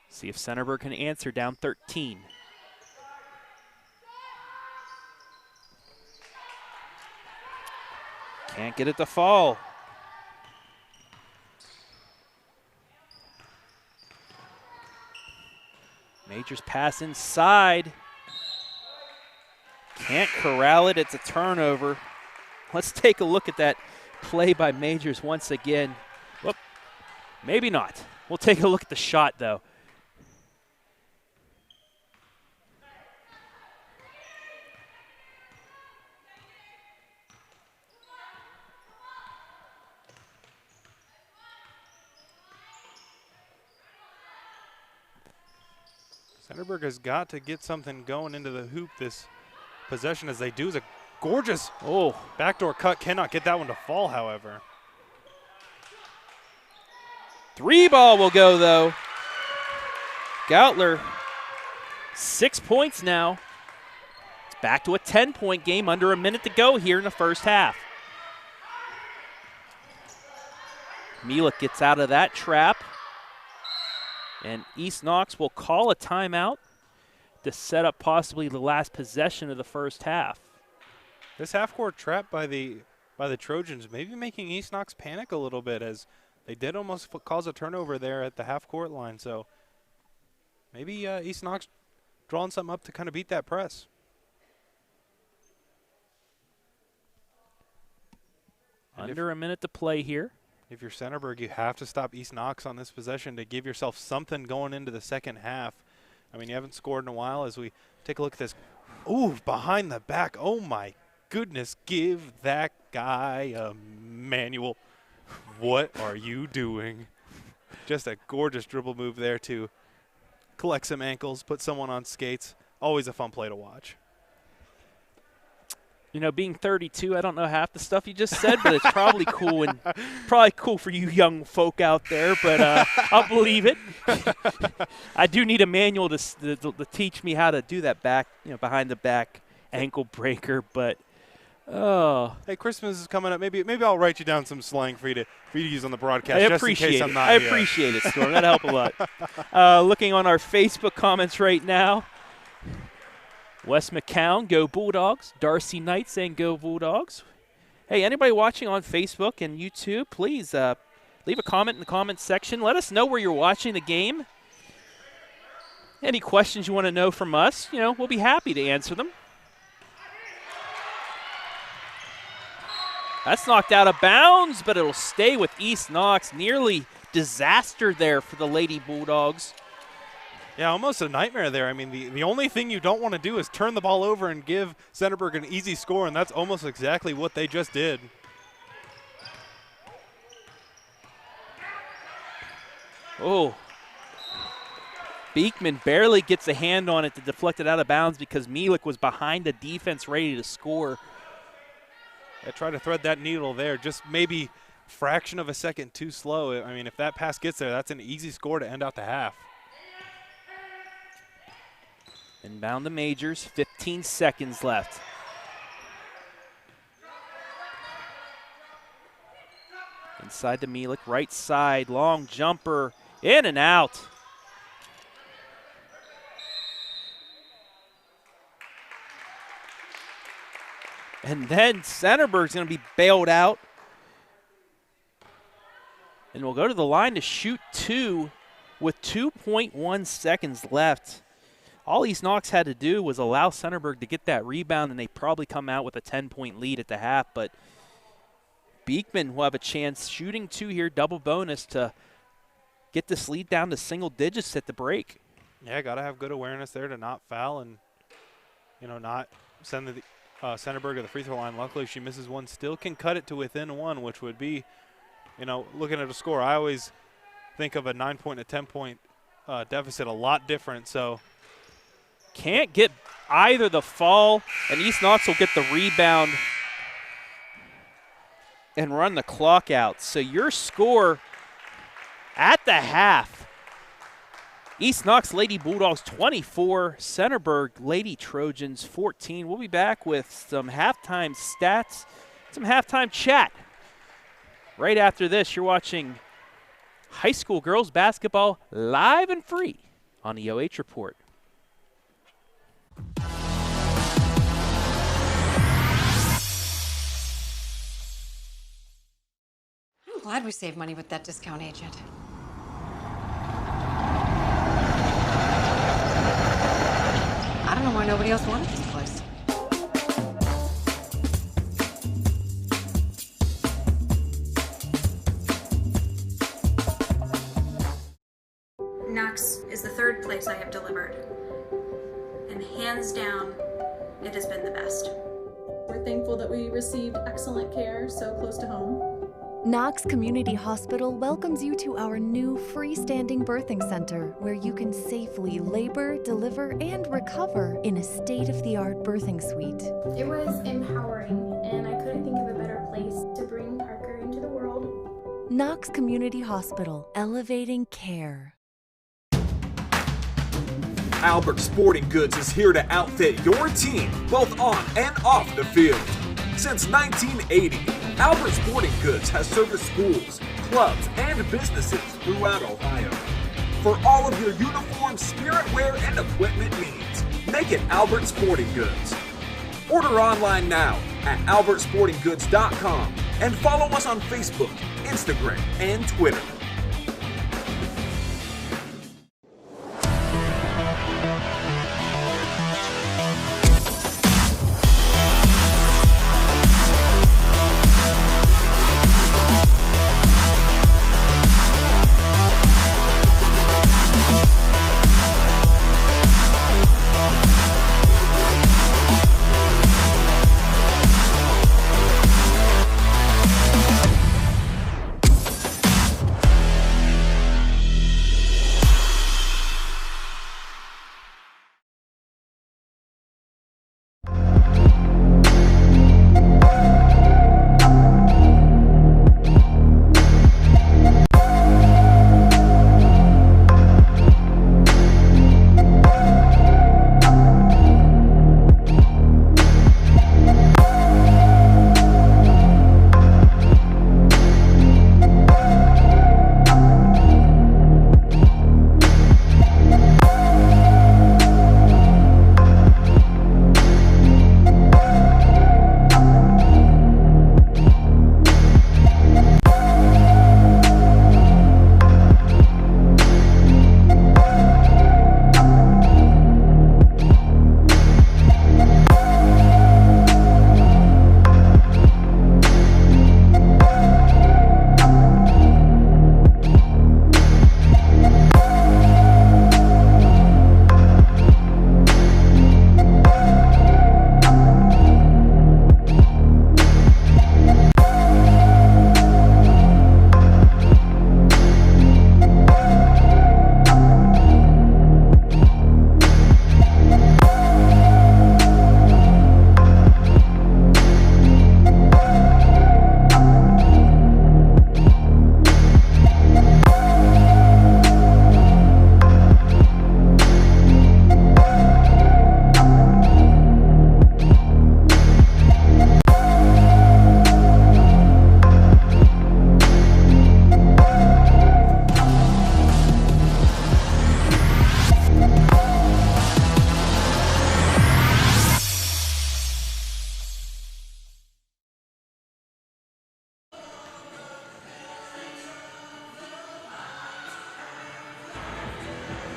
See if Centerburg can answer down 13. Can't get it to fall. Majors pass inside. Can't corral it. It's a turnover. Let's take a look at that play by Majors once again. Whoop. Maybe not. We'll take a look at the shot, though. Centerburg has got to get something going into the hoop this possession, as they do gorgeous backdoor cut. Cannot get that one to fall, however. 3 ball will go, though. Gautler, 6 points now. It's back to a 10-point game, under a minute to go here in the first half. Mielek gets out of that trap. And East Knox will call a timeout to set up possibly the last possession of the first half. This half-court trap by the Trojans maybe making East Knox panic a little bit, as they did almost cause a turnover there at the half-court line. So maybe East Knox drawing something up to kind of beat that press. Under a minute to play here. If you're Centerburg, you have to stop East Knox on this possession to give yourself something going into the second half. I mean, you haven't scored in a while. As we take a look at this. Ooh, behind the back. Oh, my goodness. Give that guy a manual. What are you doing? Just a gorgeous dribble move there to collect some ankles, put someone on skates. Always a fun play to watch. You know, being 32, I don't know half the stuff you just said, but it's probably cool, and probably cool for you young folk out there, but I'll believe it. I do need a manual to teach me how to do that back, behind the back ankle breaker, but Hey, Christmas is coming up. Maybe I'll write you down some slang for you to use on the broadcast. I just appreciate in case it. I'm not I here. appreciate it, Storm. That'll help a lot. Looking on our Facebook comments right now. Wes McCown, go Bulldogs. Darcy Knight saying go Bulldogs. Hey, anybody watching on Facebook and YouTube, please leave a comment in the comments section. Let us know where you're watching the game. Any questions you want to know from us, we'll be happy to answer them. That's knocked out of bounds, but it'll stay with East Knox. Nearly disaster there for the Lady Bulldogs. Yeah, almost a nightmare there. I mean, the only thing you don't want to do is turn the ball over and give Centerburg an easy score, and that's almost exactly what they just did. Oh. Beekman barely gets a hand on it to deflect it out of bounds because Mielek was behind the defense ready to score. I try to thread that needle there, just maybe fraction of a second too slow. I mean, if that pass gets there, that's an easy score to end out the half. Inbound to Majors, 15 seconds left. Inside to Mielek, right side, long jumper, in and out. And then Centerburg's going to be bailed out. And we'll go to the line to shoot 2 with 2.1 seconds left. All East Knox had to do was allow Centerburg to get that rebound, and they probably come out with a 10-point lead at the half. But Beekman will have a chance shooting 2 here, double bonus, to get this lead down to single digits at the break. Yeah, got to have good awareness there to not foul and, not send the Centerburg to the free throw line. Luckily, she misses one. Still can cut it to within 1, which would be, looking at a score, I always think of a 9-point and a 10-point deficit a lot different. So can't get either the fall, and East Knox will get the rebound and run the clock out. So your score at the half, East Knox Lady Bulldogs 24, Centerburg Lady Trojans 14. We'll be back with some halftime stats, some halftime chat. Right after this, you're watching high school girls basketball live and free on the OH.Report. I'm glad we saved money with that discount agent. I don't know why nobody else wanted this place. Knox is the 3rd place I have delivered. And hands down, it has been the best. We're thankful that we received excellent care so close to home. Knox Community Hospital welcomes you to our new freestanding birthing center where you can safely labor, deliver, and recover in a state-of-the-art birthing suite. It was empowering, and I couldn't think of a better place to bring Parker into the world. Knox Community Hospital, elevating care. Albert Sporting Goods is here to outfit your team, both on and off the field. Since 1980, Albert Sporting Goods has serviced schools, clubs, and businesses throughout Ohio. For all of your uniform, spirit wear, and equipment needs, make it Albert Sporting Goods. Order online now at albertsportinggoods.com and follow us on Facebook, Instagram, and Twitter.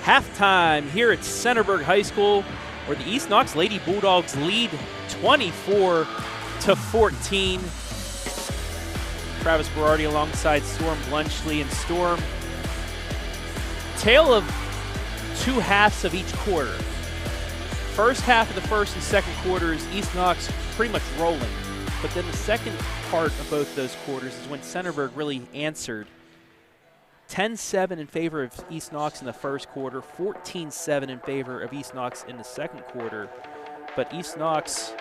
Halftime here at Centerburg High School, where the East Knox Lady Bulldogs lead 24-14. Travis Berardi alongside Storm Bluntschly, and Storm, tale of two halves of each quarter. First half of the first and second quarters, East Knox pretty much rolling. But then the second part of both those quarters is when Centerburg really answered. 10-7 in favor of East Knox in the first quarter, 14-7 in favor of East Knox in the second quarter. But East Knox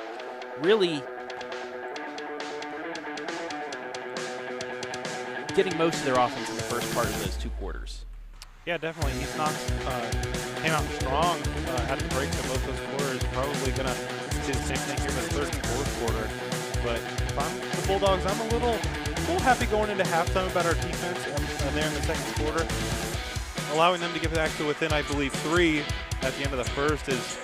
really getting most of their offense in the first part of those two quarters. Yeah, definitely. East Knox came out strong at the break of both those quarters. Probably going to see the same thing here in the third and fourth quarter. But if I'm the Bulldogs, I'm a little happy going into halftime about our defense there in the second quarter. Allowing them to get back to within, I believe, 3 at the end of the first is,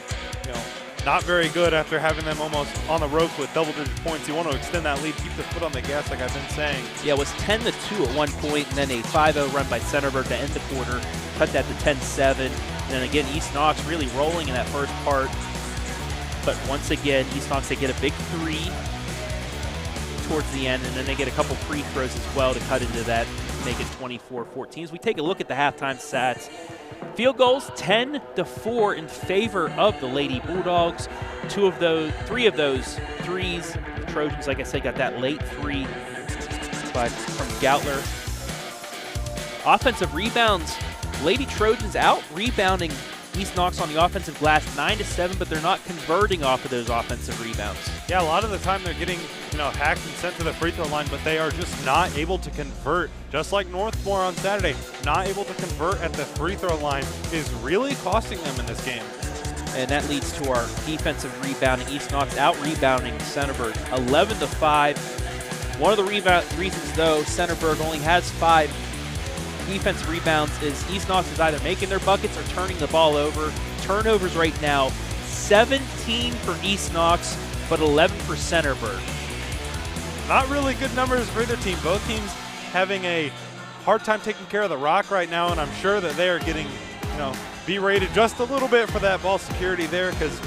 not very good after having them almost on the ropes with double-digit points. You want to extend that lead, keep the foot on the gas, like I've been saying. Yeah, it was 10-2 at one point, and then a 5-0 run by Centerburg to end the quarter, cut that to 10-7. And then again, East Knox really rolling in that first part. But once again, East Knox, they get a big 3 towards the end, and then they get a couple free throws as well to cut into that, make it 24-14. As we take a look at the halftime stats, field goals 10-4 in favor of the Lady Bulldogs. 3 of those threes, the Trojans, like I said, got that late 3 Bluntschly from Gautler. Offensive rebounds, Lady Trojans out rebounding East Knox on the offensive glass 9-7, but they're not converting off of those offensive rebounds. Yeah, a lot of the time they're getting, hacked and sent to the free throw line, but they are just not able to convert. Just like Northmore on Saturday, not able to convert at the free throw line is really costing them in this game. And that leads to our defensive rebounding. East Knox out rebounding Centerburg 11-5. One of the reasons, though, Centerburg only has 5 defensive rebounds is East Knox is either making their buckets or turning the ball over. Turnovers right now, 17 for East Knox, but 11 for Centerburg. Not really good numbers for either team. Both teams having a hard time taking care of the rock right now, and I'm sure that they are getting, berated just a little bit for that ball security there because,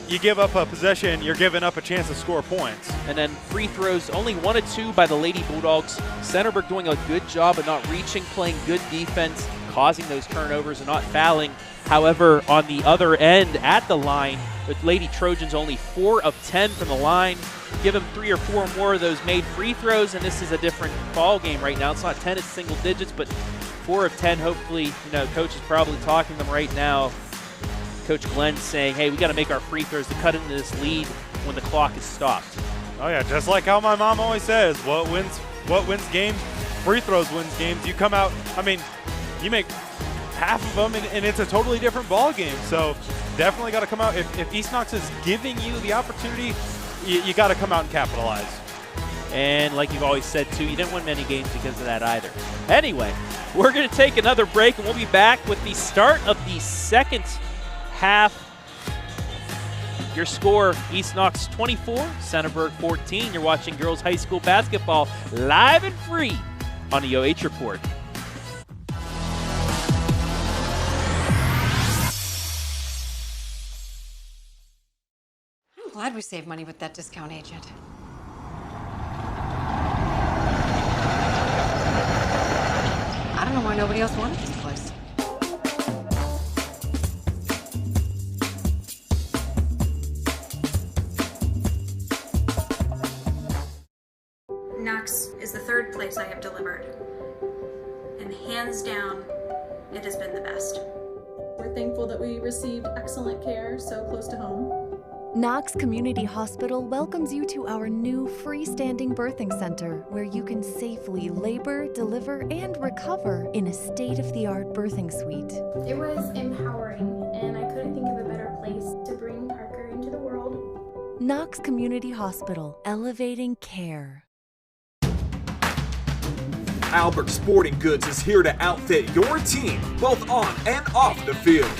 you give up a possession, you're giving up a chance to score points. And then free throws, only 1 of 2 by the Lady Bulldogs. Centerburg doing a good job of not reaching, playing good defense, causing those turnovers and not fouling. However, on the other end at the line, with Lady Trojans only 4 of 10 from the line. Give them 3 or 4 more of those made free throws, and this is a different ball game right now. It's not 10, it's single digits, but 4 of 10, hopefully, Coach is probably talking to them right now. Coach Glenn saying, hey, we got to make our free throws to cut into this lead when the clock is stopped. Oh yeah, just like how my mom always says, what wins games? Free throws wins games. You come out, you make half of them and it's a totally different ball game. So definitely got to come out. If East Knox is giving you the opportunity, you got to come out and capitalize. And like you've always said, too, you didn't win many games because of that either. Anyway, we're going to take another break, and we'll be back with the start of the second half. Your score, East Knox 24, Centerburg 14. You're watching girls high school basketball live and free on the OH.Report. I'm glad we saved money with that discount agent. I don't know why nobody else wanted this place. Knox is the 3rd place I have delivered, and hands down, it has been the best. We're thankful that we received excellent care so close to home. Knox Community Hospital welcomes you to our new freestanding birthing center where you can safely labor, deliver, and recover in a state-of-the-art birthing suite. It was empowering, and I couldn't think of a better place to bring Parker into the world. Knox Community Hospital, elevating care. Albert Sporting Goods is here to outfit your team, both on and off the field.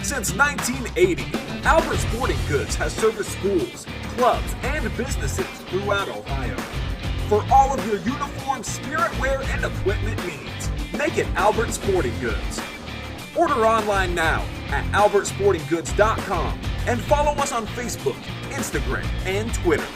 Since 1980, Albert Sporting Goods has serviced schools, clubs, and businesses throughout Ohio. For all of your uniform, spirit wear, and equipment needs, make it Albert Sporting Goods. Order online now at albertsportinggoods.com and follow us on Facebook, Instagram, and Twitter.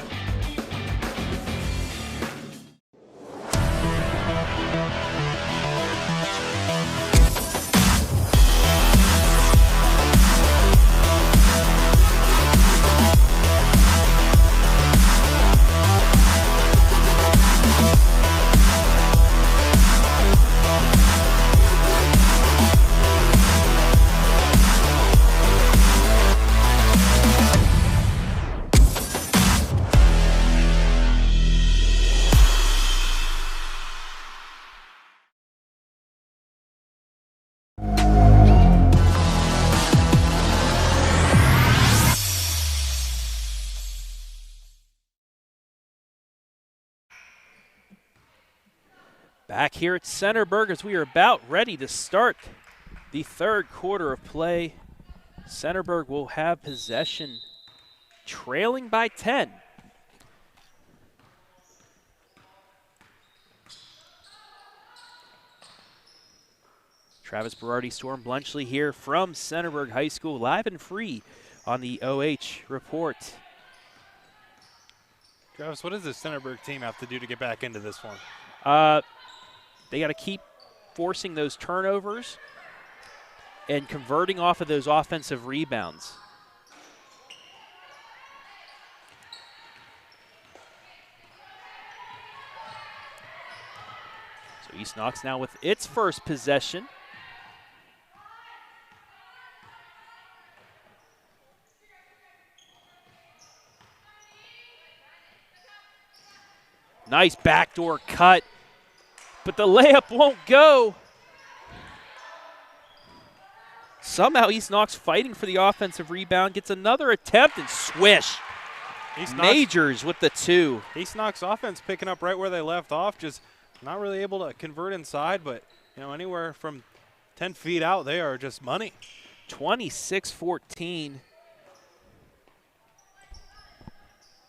Back here at Centerburg as we are about ready to start the 3rd quarter of play. Centerburg will have possession, trailing by 10. Travis Berardi, Storm Bluntschly here from Centerburg High School, live and free on the OH.Report. Travis, what does the Centerburg team have to do to get back into this one? They got to keep forcing those turnovers and converting off of those offensive rebounds. So East Knox now with its first possession. Nice backdoor cut, but the layup won't go. Somehow East Knox fighting for the offensive rebound, gets another attempt and swish. Majors with the 2. East Knox offense picking up right where they left off, just not really able to convert inside, but anywhere from 10 feet out, they are just money. 26-14.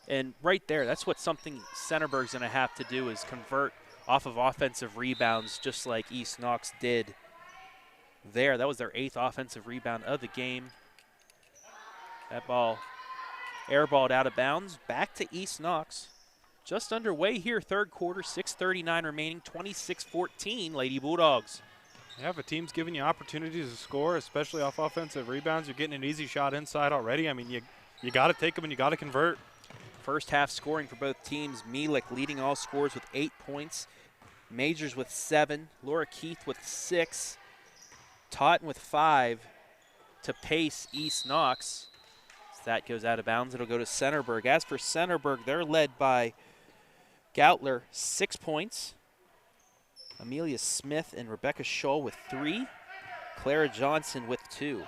And right there, that's what something Centerburg's going to have to do, is convert off of offensive rebounds just like East Knox did there. That was their 8th offensive rebound of the game. That ball airballed out of bounds. Back to East Knox. Just underway here, third quarter, 6:39 remaining, 26-14, Lady Bulldogs. Yeah, if a team's giving you opportunities to score, especially off offensive rebounds, you're getting an easy shot inside already. I mean, you got to take them and you got to convert. First half scoring for both teams. Mielek leading all scores with 8 points. Majors with 7. Laura Keith with 6. Totten with 5 to pace East Knox. As that goes out of bounds, it'll go to Centerburg. As for Centerburg, they're led by Gautler, 6 points. Amelia Smith and Rebecca Scholl with 3. Clara Johnson with 2.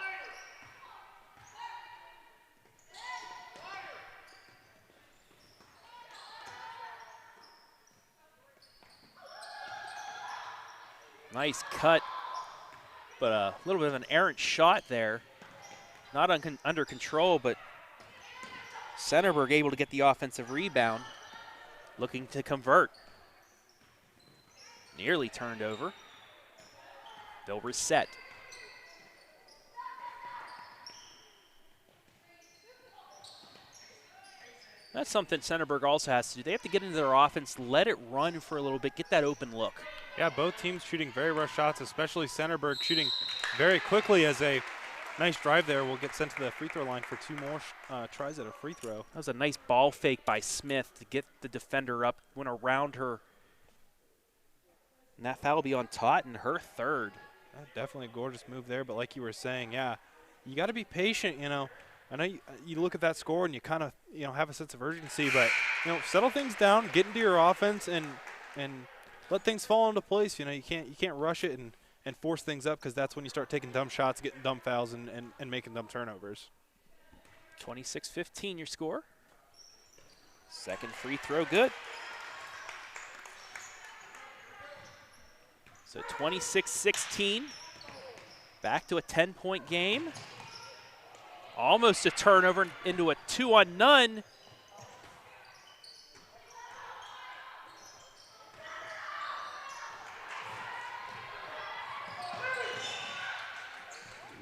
Nice cut, but a little bit of an errant shot there. Not under control, but Centerburg able to get the offensive rebound, looking to convert. Nearly turned over. They'll reset. That's something Centerburg also has to do. They have to get into their offense, let it run for a little bit, get that open look. Yeah, both teams shooting very rough shots, especially Centerburg shooting very quickly, as a nice drive there will get sent to the free throw line for 2 more tries at a free throw. That was a nice ball fake by Smith to get the defender up, went around her. And that foul will be on Totten, her 3rd. Definitely a gorgeous move there, but like you were saying, yeah, you got to be patient, I know you look at that score and you kind of, have a sense of urgency, but, settle things down, get into your offense and let things fall into place. You can't rush it and force things up, because that's when you start taking dumb shots, getting dumb fouls, and making dumb turnovers. 26-15 your score. Second free throw good. So 26-16. Back to a 10-point game. Almost a turnover into a 2-on-none.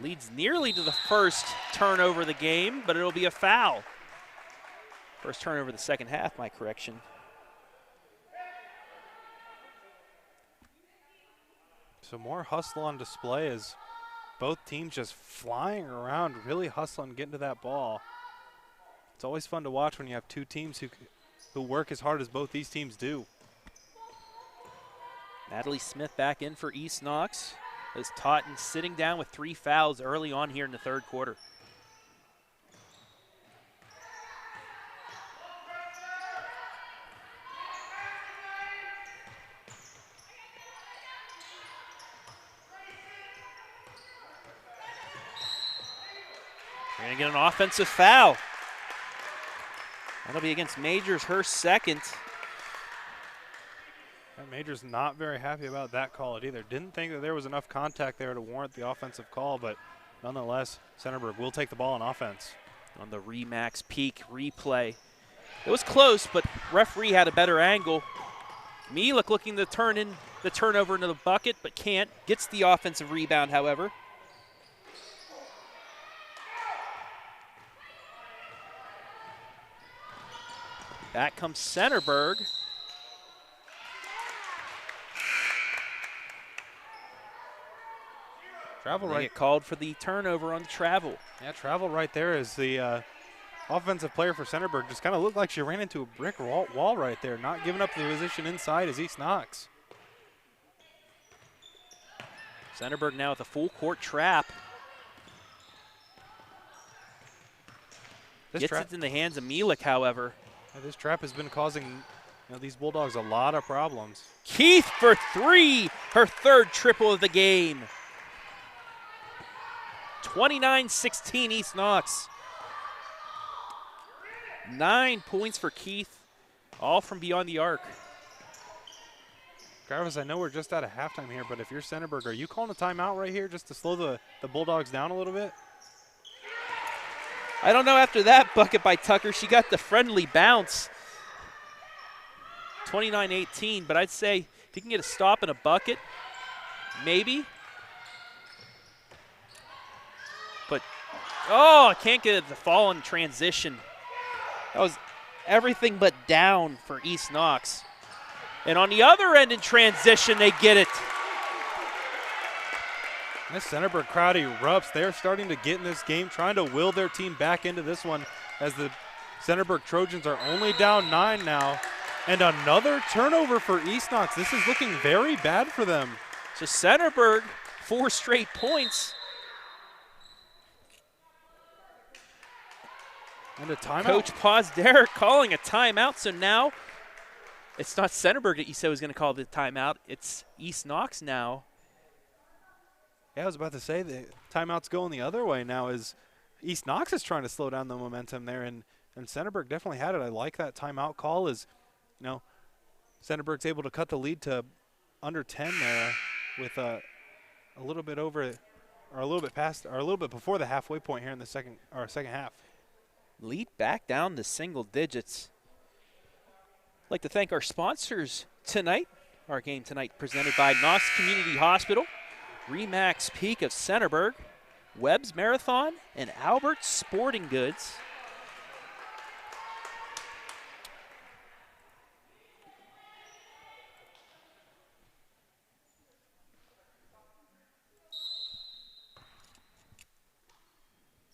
Leads nearly to the first turnover of the game, but it'll be a foul. First turnover of the second half, my correction. So more hustle on display as both teams just flying around, really hustling, getting to that ball. It's always fun to watch when you have 2 teams who work as hard as both these teams do. Natalie Smith back in for East Knox, as Totten sitting down with 3 fouls early on here in the third quarter. We're going to get an offensive foul. That'll be against Majors, her 2nd. Major's not very happy about that call either. Didn't think that there was enough contact there to warrant the offensive call, but nonetheless, Centerburg will take the ball on offense. On the Remax Peak replay. It was close, but referee had a better angle. Mielek looking to turn in the turnover into the bucket, but can't. Gets the offensive rebound, however. Back comes Centerburg. Travel They right. get called for the turnover on the travel. Yeah, travel right there as the offensive player for Centerburg just kind of looked like she ran into a brick wall right there, not giving up the position inside as East Knox. Centerburg now with a full court trap. Gets it in the hands of Mielek, however. Yeah, this trap has been causing these Bulldogs a lot of problems. Keith for three, her third triple of the game. 29-16 East Knox. 9 points for Keith, all from beyond the arc. Travis, I know we're just out of halftime here, but if you're Centerburg, are you calling a timeout right here just to slow the Bulldogs down a little bit? I don't know after that bucket by Tucker. She got the friendly bounce. 29-18, but I'd say if you can get a stop and a bucket, maybe. But, oh, I can't get it to fall in transition. That was everything but down for East Knox. And on the other end in transition, they get it. This Centerburg crowd erupts. They're starting to get in this game, trying to will their team back into this one as the Centerburg Trojans are only down 9 now. And another turnover for East Knox. This is looking very bad for them. So Centerburg, 4 straight points. And a timeout. Coach Pazder calling a timeout. So now it's not Centerburg that you said was going to call the timeout. It's East Knox now. Yeah, I was about to say the timeout's going the other way now as East Knox is trying to slow down the momentum there, and Centerburg definitely had it. I like that timeout call as, Centerburg's able to cut the lead to under 10 there with a little bit over, or a little bit past, or a little bit before the halfway point here in the second half. Lead back down to single digits. I'd like to thank our sponsors tonight. Our game tonight presented by Knox Community Hospital, Remax Peak of Centerburg, Webb's Marathon, and Albert's Sporting Goods.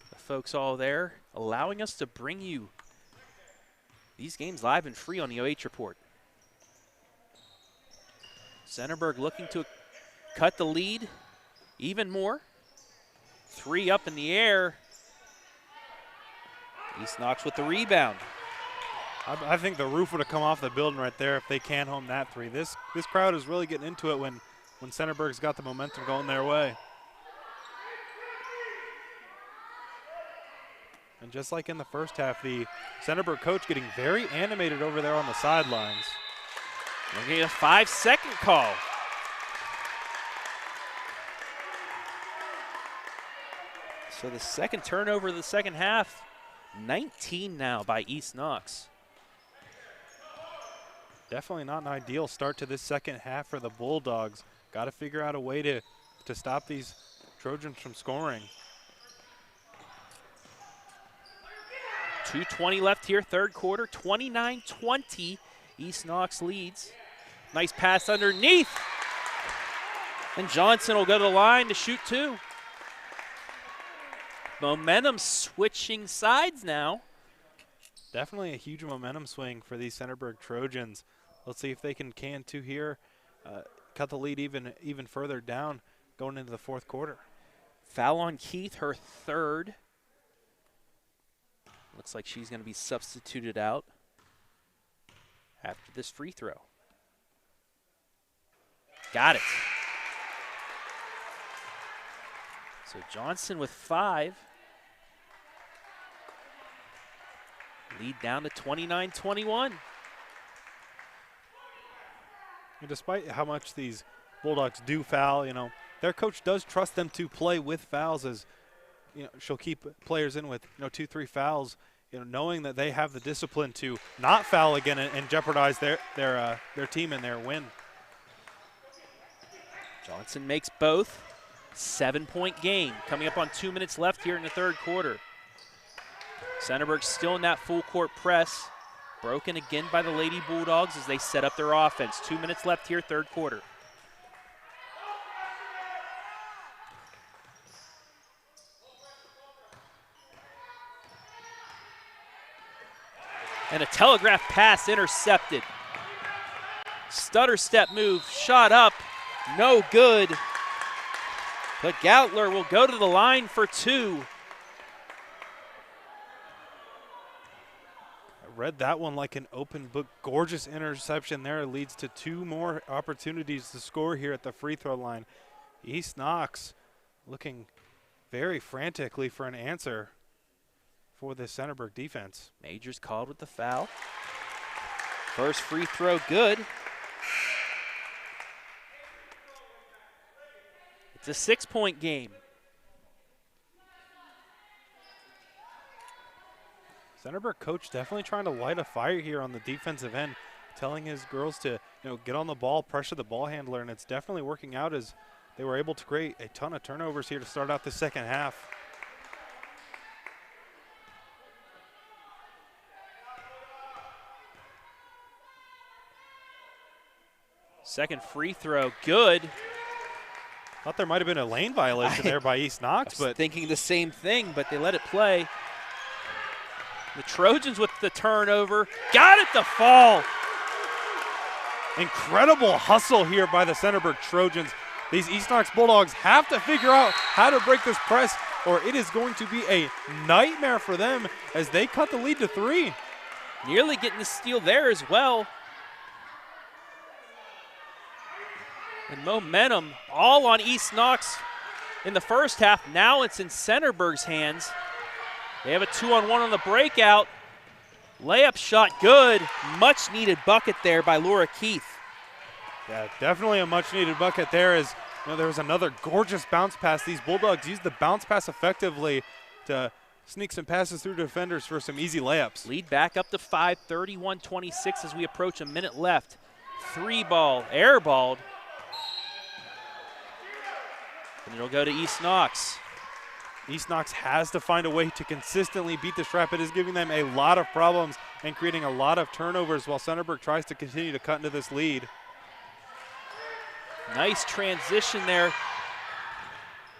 The folks all there allowing us to bring you these games live and free on the OH.Report. Centerburg looking to cut the lead even more. 3 up in the air. East Knox with the rebound. I think the roof would have come off the building right there if they can home that 3. This crowd is really getting into it when Centerburg's got the momentum going their way. And just like in the first half, the Centerburg coach getting very animated over there on the sidelines. We're getting a 5-second call. So the second turnover of the second half, 19 now by East Knox. Definitely not an ideal start to this second half for the Bulldogs. Got to figure out a way to stop these Trojans from scoring. 2:20 left here, third quarter, 29-20. East Knox leads. Nice pass underneath. And Johnson will go to the line to shoot 2. Momentum switching sides now. Definitely a huge momentum swing for these Centerburg Trojans. Let's see if they can 2 here, cut the lead even further down going into the fourth quarter. Foul on Keith, her third. Looks like she's going to be substituted out after this free throw. Got it. So Johnson with 5. Lead down to 29-21. And despite how much these Bulldogs do foul, their coach does trust them to play with fouls, as she'll keep players in with 2-3 fouls, knowing that they have the discipline to not foul again and jeopardize their team and their win. Johnson makes both. 7-point game coming up on 2 minutes left here in the third quarter. Centerburg still in that full court press. Broken again by the Lady Bulldogs as they set up their offense. 2 minutes left here, third quarter. And a telegraph pass intercepted. Stutter step move, shot up, no good. But Gautler will go to the line for two. I read that one like an open book. Gorgeous interception there. Leads to two more opportunities to score here at the free throw line. East Knox looking very frantically for an answer for the Centerburg defense. Majors called with the foul. First free throw good. It's a 6-point game. Centerburg coach definitely trying to light a fire here on the defensive end, telling his girls to get on the ball, pressure the ball handler, and it's definitely working out as they were able to create a ton of turnovers here to start out the second half. Second free throw, good. Thought there might have been a lane violation there by East Knox, but thinking the same thing, but they let it play. The Trojans with the turnover, got it to fall. Incredible hustle here by the Centerburg Trojans. These East Knox Bulldogs have to figure out how to break this press, or it is going to be a nightmare for them as they cut the lead to 3. Nearly getting the steal there as well. And momentum all on East Knox in the first half. Now it's in Centerburg's hands. They have a 2-on-1 on the breakout. Layup shot good. Much needed bucket there by Laura Keith. Yeah, definitely a much needed bucket there as there was another gorgeous bounce pass. These Bulldogs used the bounce pass effectively to sneak some passes through defenders for some easy layups. Lead back up to 5, 31-26 as we approach a minute left. 3-ball, airballed. And it'll go to East Knox. East Knox has to find a way to consistently beat the strap. It is giving them a lot of problems and creating a lot of turnovers while Centerburg tries to continue to cut into this lead. Nice transition there.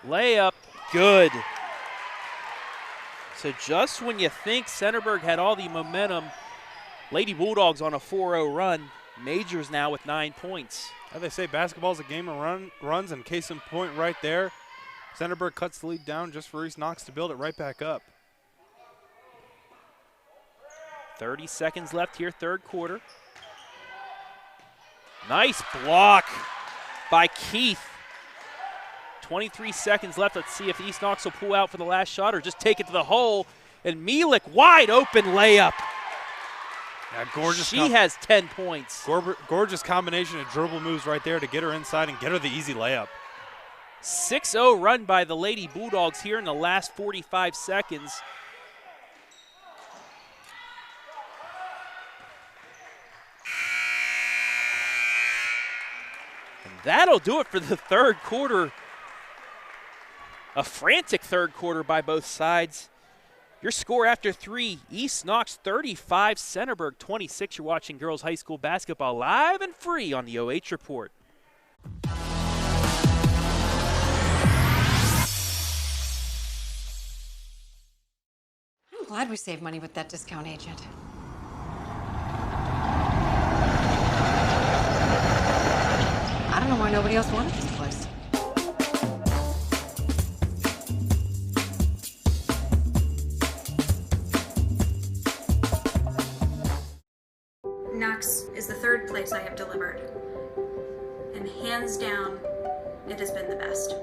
Layup, good. So just when you think Centerburg had all the momentum, Lady Bulldogs on a 4-0 run. Majors now with 9 points. As they say, basketball's a game of runs, and case in point right there. Centerburg cuts the lead down just for East Knox to build it right back up. 30 seconds left here, third quarter. Nice block by Keith. 23 seconds left. Let's see if East Knox will pull out for the last shot or just take it to the hole. And Mielik, wide open layup. Yeah, gorgeous. She has 10 points. Gorgeous combination of dribble moves right there to get her inside and get her the easy layup. 6-0 run by the Lady Bulldogs here in the last 45 seconds. And that'll do it for the third quarter. A frantic third quarter by both sides. Your score after 3, East Knox 35, Centerburg 26. You're watching girls high school basketball live and free on the OH.Report. I'm glad we saved money with that discount agent. I don't know why nobody else wanted this place. Knox is the third place I have delivered, and hands down, it has been the best.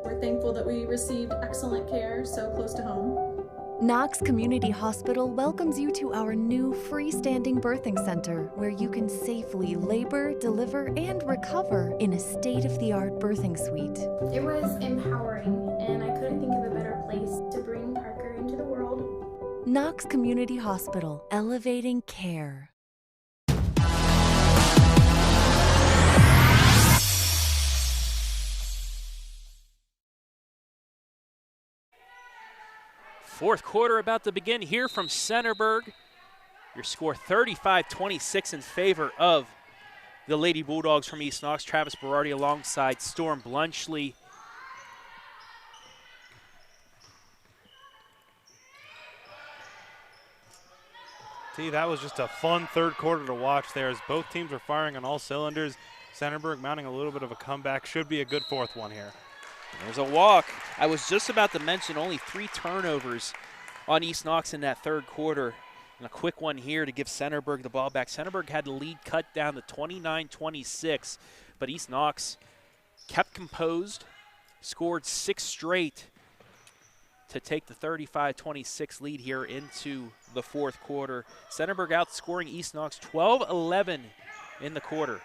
We're thankful that we received excellent care so close to home. Knox Community Hospital welcomes you to our new freestanding birthing center where you can safely labor, deliver, and recover in a state-of-the-art birthing suite. It was empowering, and I couldn't think of a better place to bring Parker into the world. Knox Community Hospital, elevating care. Fourth quarter about to begin here from Centerburg. Your score 35-26 in favor of the Lady Bulldogs from East Knox. Travis Berardi alongside Storm Bluntschly. That was just a fun third quarter to watch there as both teams are firing on all cylinders. Centerburg mounting a little bit of a comeback. Should be a good fourth one here. There's a walk. I was just about to mention only 3 turnovers on East Knox in that third quarter. And a quick one here to give Centerburg the ball back. Centerburg had the lead cut down to 29-26, but East Knox kept composed, scored 6 straight to take the 35-26 lead here into the fourth quarter. Centerburg outscoring East Knox 12-11 in the quarter.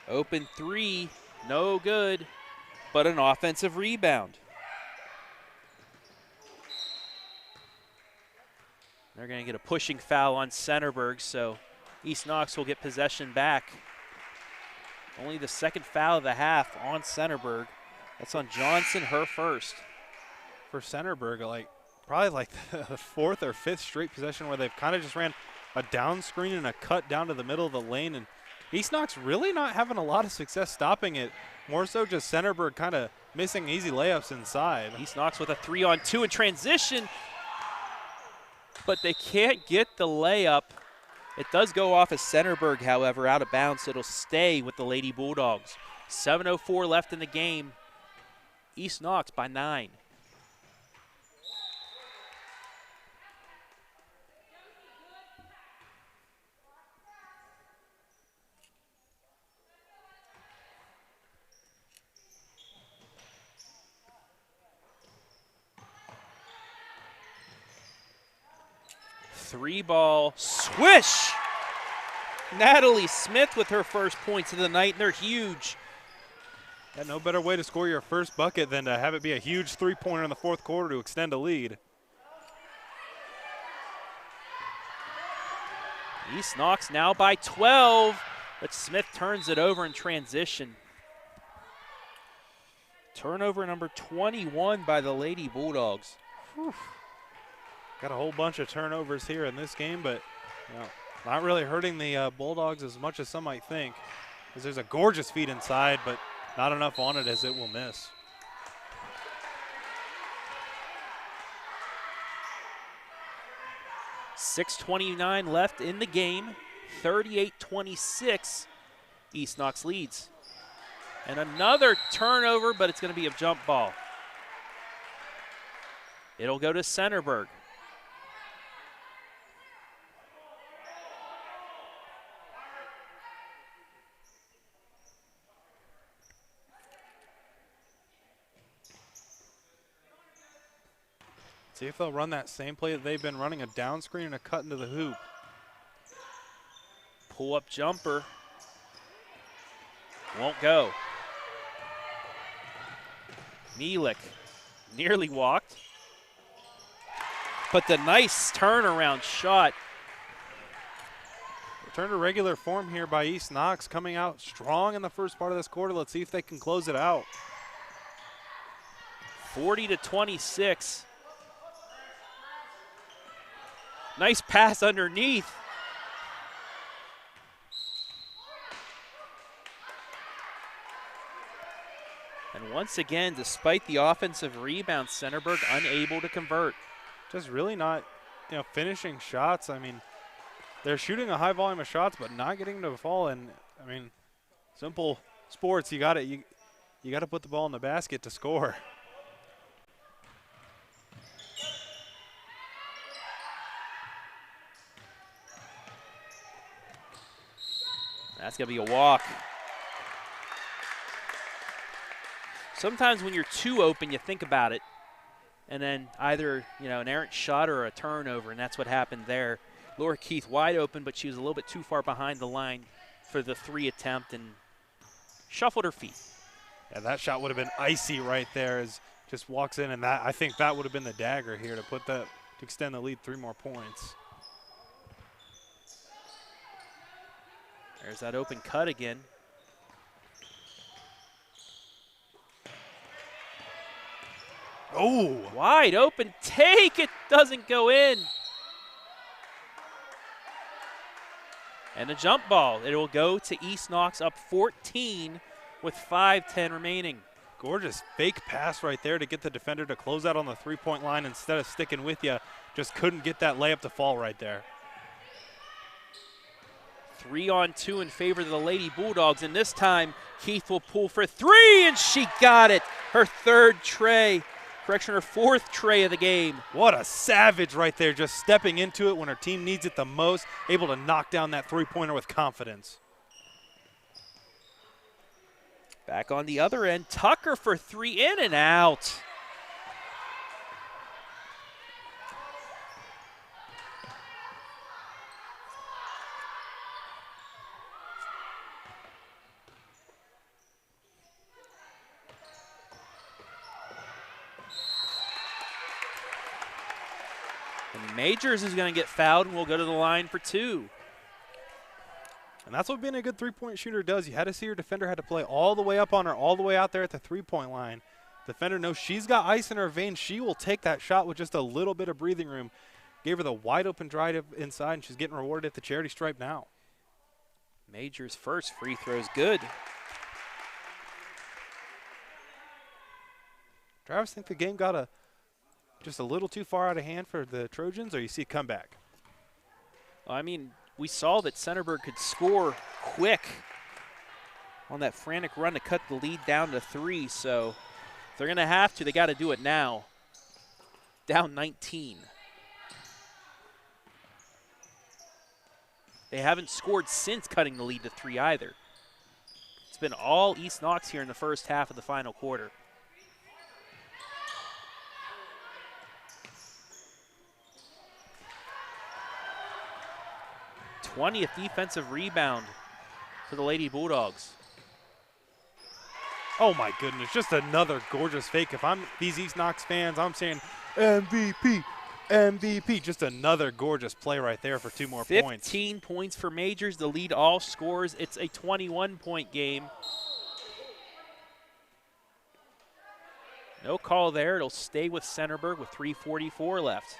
Open 3, no good, but an offensive rebound. They're going to get a pushing foul on Centerburg, so East Knox will get possession back. Only the second foul of the half on Centerburg. That's on Johnson, her first. For Centerburg, probably like the 4th or 5th straight possession where they've kind of just ran a down screen and a cut down to the middle of the lane. And East Knox really not having a lot of success stopping it. More so just Centerburg kind of missing easy layups inside. East Knox with a 3-on-2 in transition, but they can't get the layup. It does go off of Centerburg, however, out of bounds, so it'll stay with the Lady Bulldogs. 7:04 left in the game. East Knox by 9. Three-ball swish. Natalie Smith with her first points of the night, and they're huge. Yeah, no better way to score your first bucket than to have it be a huge three-pointer in the fourth quarter to extend a lead. East Knox now by 12, but Smith turns it over in transition. Turnover number 21 by the Lady Bulldogs. Whew. Got a whole bunch of turnovers here in this game, but not really hurting the Bulldogs as much as some might think. As there's a gorgeous feed inside, but not enough on it as it will miss. .6:29 left in the game. 38-26. East Knox leads. And another turnover, but it's going to be a jump ball. It'll go to Centerburg. See if they'll run that same play that they've been running, a down screen and a cut into the hoop. Pull-up jumper. Won't go. Mielek nearly walked. But the nice turnaround shot. Return to regular form here by East Knox, coming out strong in the first part of this quarter. Let's see if they can close it out. 40-26. Nice pass underneath. And once again, despite the offensive rebound, Centerburg unable to convert. Just really not, finishing shots. I mean, they're shooting a high volume of shots, but not getting to fall. And I mean, simple sports. You got to put the ball in the basket to score. That's going to be a walk. Sometimes when you're too open, you think about it. And then either, an errant shot or a turnover, and that's what happened there. Laura Keith wide open, but she was a little bit too far behind the line for the 3 attempt and shuffled her feet. Yeah, that shot would have been icy right there as just walks in, and I think that would have been the dagger here to extend the lead 3 more points. There's that open cut again. Oh! Wide open take. It doesn't go in. And a jump ball. It will go to East Knox up 14 with 5:10 remaining. Gorgeous fake pass right there to get the defender to close out on the three-point line instead of sticking with you. Just couldn't get that layup to fall right there. 3-on-2 in favor of the Lady Bulldogs, and this time Keith will pull for 3, and she got it. Her 3rd tray. Correction, her 4th tray of the game. What a savage right there, just stepping into it when her team needs it the most, able to knock down that three-pointer with confidence. Back on the other end, Tucker for 3, in and out. And Majors is going to get fouled, and we'll go to the line for 2. And that's what being a good three-point shooter does. You had to see your defender had to play all the way up on her, all the way out there at the three-point line. Defender knows she's got ice in her veins. She will take that shot with just a little bit of breathing room. Gave her the wide-open drive inside, and she's getting rewarded at the charity stripe now. Majors' first free throw is good. Travis, think the game got just a little too far out of hand for the Trojans, or you see a comeback? I mean, we saw that Centerburg could score quick on that frantic run to cut the lead down to 3. So if they're going to have to, they got to do it now. Down 19. They haven't scored since cutting the lead to 3 either. It's been all East Knox here in the first half of the final quarter. th defensive rebound for the Lady Bulldogs. Oh my goodness, just another gorgeous fake. If I'm these East Knox fans, I'm saying MVP, MVP. Just another gorgeous play right there for 2 more points. 15 points for Majors, the lead all scores. It's a 21-point game. No call there. It'll stay with Centerburg with 3:44 left.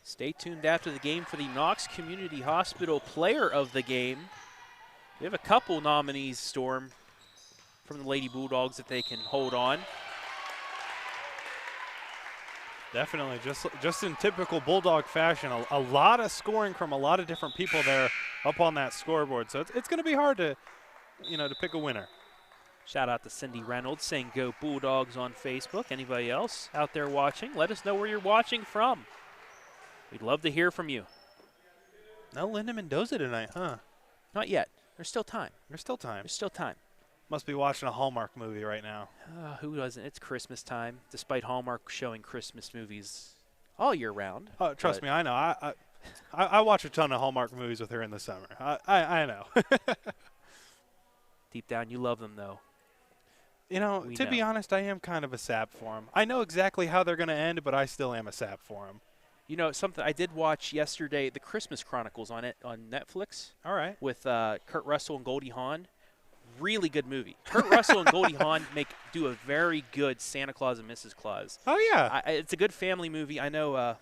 Stay tuned after the game for the Knox Community Hospital Player of the Game. We have a couple nominees, Storm, from the Lady Bulldogs that they can hold on. Definitely, just in typical Bulldog fashion, a lot of scoring from a lot of different people there up on that scoreboard. So it's going to be hard to, to pick a winner. Shout out to Cindy Reynolds saying go Bulldogs on Facebook. Anybody else out there watching, let us know where you're watching from. We'd love to hear from you. No Linda Mendoza tonight, huh? Not yet. There's still time. There's still time. There's still time. Must be watching a Hallmark movie right now. Who doesn't? It's Christmas time, despite Hallmark showing Christmas movies all year round. Oh, trust me, I know. I watch a ton of Hallmark movies with her in the summer. I know. Deep down, you love them, though. To be honest, I am kind of a sap for them. I know exactly how they're going to end, but I still am a sap for them. Something I did watch yesterday, The Christmas Chronicles on Netflix. All right. With Kurt Russell and Goldie Hawn. Really good movie. Kurt Russell and Goldie Hawn do a very good Santa Claus and Mrs. Claus. Oh, yeah. It's a good family movie. I know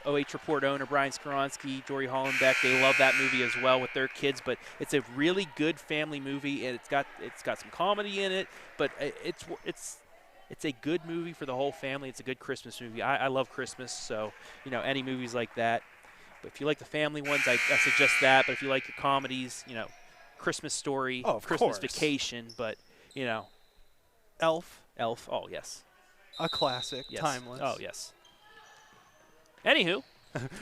OH.Report owner Brian Skoronsky, Jory Hollenbeck, they love that movie as well with their kids. But it's a really good family movie, and it's got some comedy in it. But it's a good movie for the whole family. It's a good Christmas movie. I love Christmas, so, any movies like that. But if you like the family ones, I suggest that. But if you like your comedies, Christmas Story, Christmas Vacation, but, Elf. Oh, yes. A classic, yes. Timeless. Oh, yes. Anywho.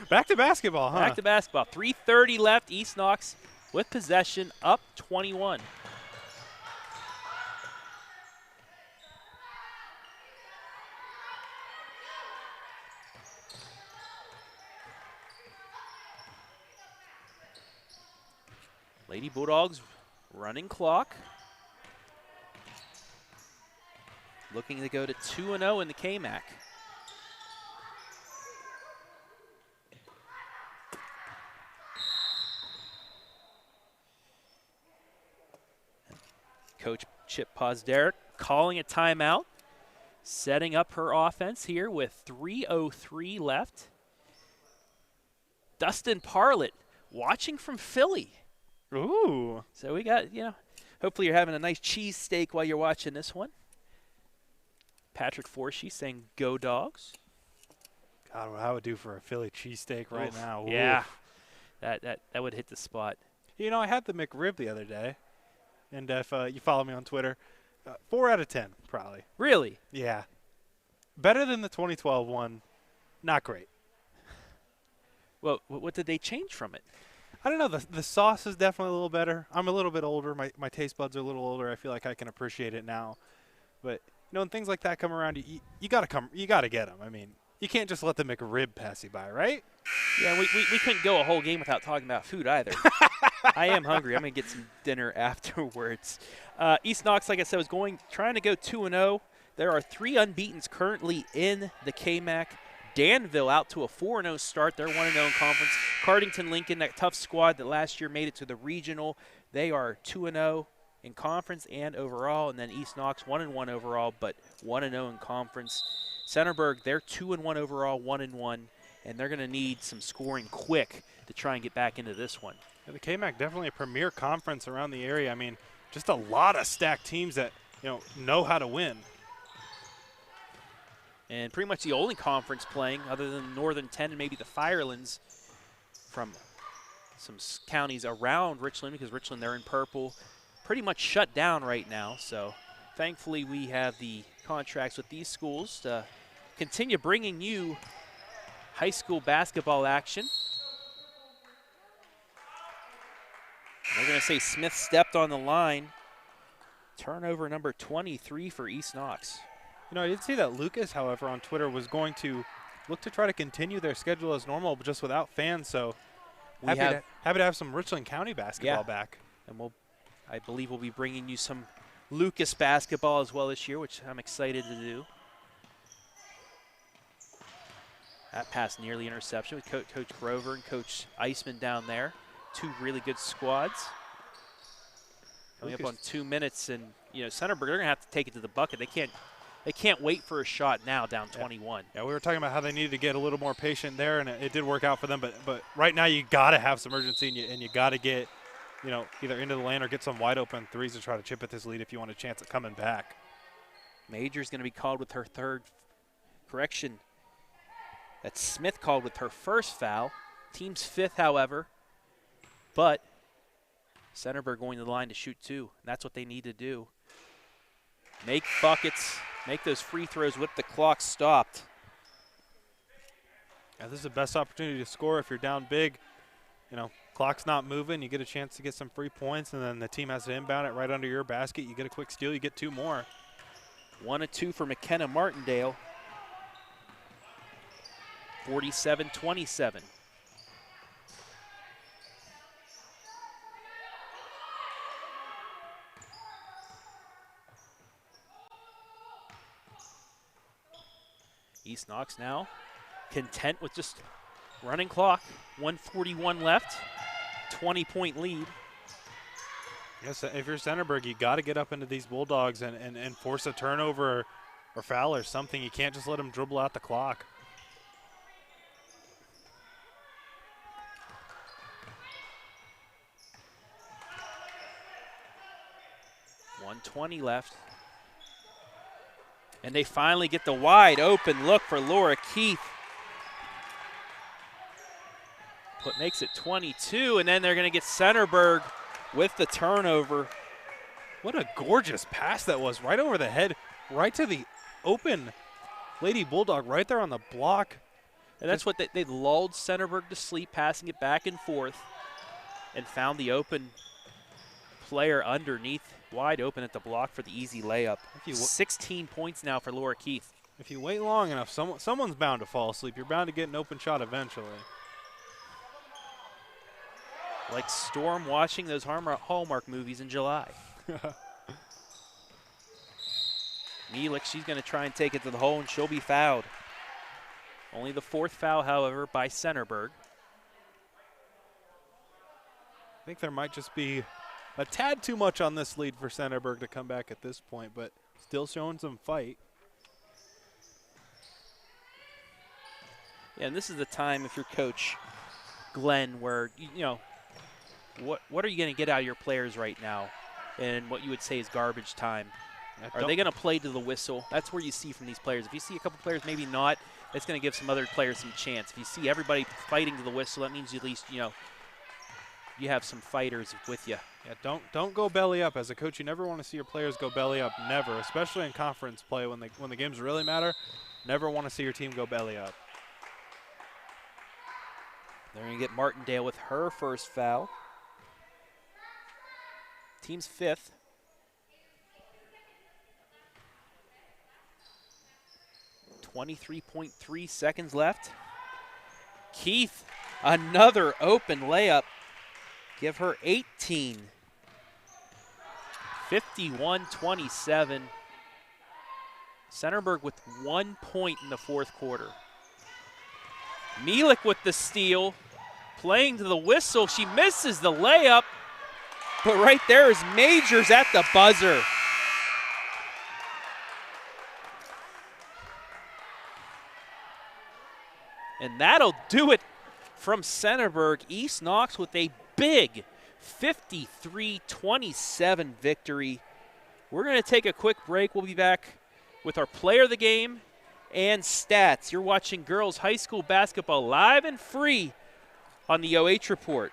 Back to basketball, huh? Back to basketball. 3:30 left. East Knox with possession, up 21. Lady Bulldogs running clock. Looking to go to 2-0 in the KMAC. Coach Chip Posderick calling a timeout, setting up her offense here with 3:03 left. Dustin Parlett watching from Philly. Ooh. So we got, hopefully you're having a nice cheese steak while you're watching this one. Patrick Forshee saying, "Go Dogs." God, what I would do for a Philly cheesesteak right Oof. now. Yeah, Oof. that would hit the spot. You know, I had the McRib the other day, and if you follow me on Twitter, 4 out of 10 probably. Really? Yeah. Better than the 2012 one. Not great. Well, what did they change from it? I don't know. The sauce is definitely a little better. I'm a little bit older. My taste buds are a little older. I feel like I can appreciate it now. But you know, when things like that come around, you gotta get them. I mean, you can't just let the McRib pass you by, right? Yeah, we couldn't go a whole game without talking about food either. I am hungry. I'm gonna get some dinner afterwards. East Knox, like I said, was trying to go 2-0. There are 3 unbeatens currently in the KMAC. Danville out to a 4-0 start. They're 1-0 in conference. Cardington Lincoln, that tough squad that last year made it to the regional, they are 2-0 in conference and overall. And then East Knox 1-1 overall, but 1-0 in conference. Centerburg, they're 2-1 overall, 1-1, and they're going to need some scoring quick to try and get back into this one. Yeah, the KMAC definitely a premier conference around the area. I mean, just a lot of stacked teams that know how to win. And pretty much the only conference playing, other than Northern 10 and maybe the Firelands from some counties around Richland, because Richland, they're in purple, pretty much shut down right now. So thankfully we have the contracts with these schools to continue bringing you high school basketball action. They're going to say Smith stepped on the line. Turnover number 23 for East Knox. You know, I did see that Lucas, however, on Twitter was going to look to try to continue their schedule as normal, but just without fans. So happy to have some Richland County basketball back. And I believe we'll be bringing you some Lucas basketball as well this year, which I'm excited to do. That pass nearly interception with Coach Grover and Coach Eisman down there. 2 really good squads. Coming up on 2 minutes, and Centerburg, they're gonna have to take it to the bucket. They can't wait for a shot now, down 21. Yeah, we were talking about how they needed to get a little more patient there, and it did work out for them. But right now you got to have some urgency, and you got to get, either into the lane or get some wide open threes to try to chip at this lead if you want a chance at coming back. Major's going to be called with her 3rd correction. That's Smith called with her 1st foul. Team's 5th, however. But Centerburg going to the line to shoot 2. And that's what they need to do. Make buckets. Make those free throws with the clock stopped. Yeah, this is the best opportunity to score if you're down big. Clock's not moving. You get a chance to get some free points, and then the team has to inbound it right under your basket. You get a quick steal. You get 2 more. 1 of 2 for McKenna Martindale. 47-27. East Knox now content with just running clock. 1:41 left. 20-point lead. Yes, if you're Centerburg, you got to get up into these Bulldogs and force a turnover or foul or something. You can't just let them dribble out the clock. .120 left. And they finally get the wide open look for Laura Keith. Makes it 22, and then they're going to get Centerburg with the turnover. What a gorgeous pass that was, right over the head, right to the open Lady Bulldog, right there on the block. And that's what they lulled Centerburg to sleep, passing it back and forth, and found the open player underneath, wide open at the block for the easy layup. 16 points now for Laura Keith. If you wait long enough, someone's bound to fall asleep. You're bound to get an open shot eventually. Like Storm watching those Hallmark movies in July. Mielik, she's going to try and take it to the hole, and she'll be fouled. Only the 4th foul, however, by Centerburg. I think there might just be a tad too much on this lead for Centerburg to come back at this point, but still showing some fight. Yeah, and this is the time, if you're Coach Glenn, where, what are you going to get out of your players right now? And what you would say is garbage time. Are they going to play to the whistle? That's where you see from these players. If you see a couple players maybe not, it's going to give some other players some chance. If you see everybody fighting to the whistle, that means at least, you know, you have some fighters with you. Yeah, don't go belly up. As a coach, you never want to see your players go belly up. Never, especially in conference play when the games really matter. Never want to see your team go belly up. They're going to get Martindale with her first foul. Team's 5th. .3 seconds left. Keith, another open layup. Give her 18. 51-27. Centerburg with 1 point in the fourth quarter. Mielik with the steal. Playing to the whistle. She misses the layup. But right there is Majors at the buzzer. And that'll do it from Centerburg. East Knox with a big 53-27 victory. We're going to take a quick break. We'll be back with our player of the game and stats. You're watching girls high school basketball live and free on the OH.Report.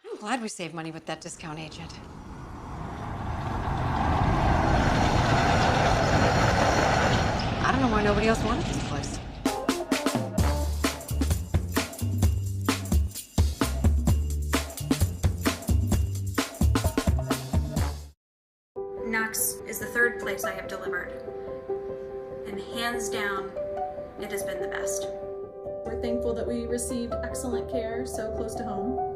I'm glad we saved money with that discount agent. I don't know why nobody else wanted this place. Knox is the third place I have delivered. And hands down, it has been the best. We're thankful that we received excellent care so close to home.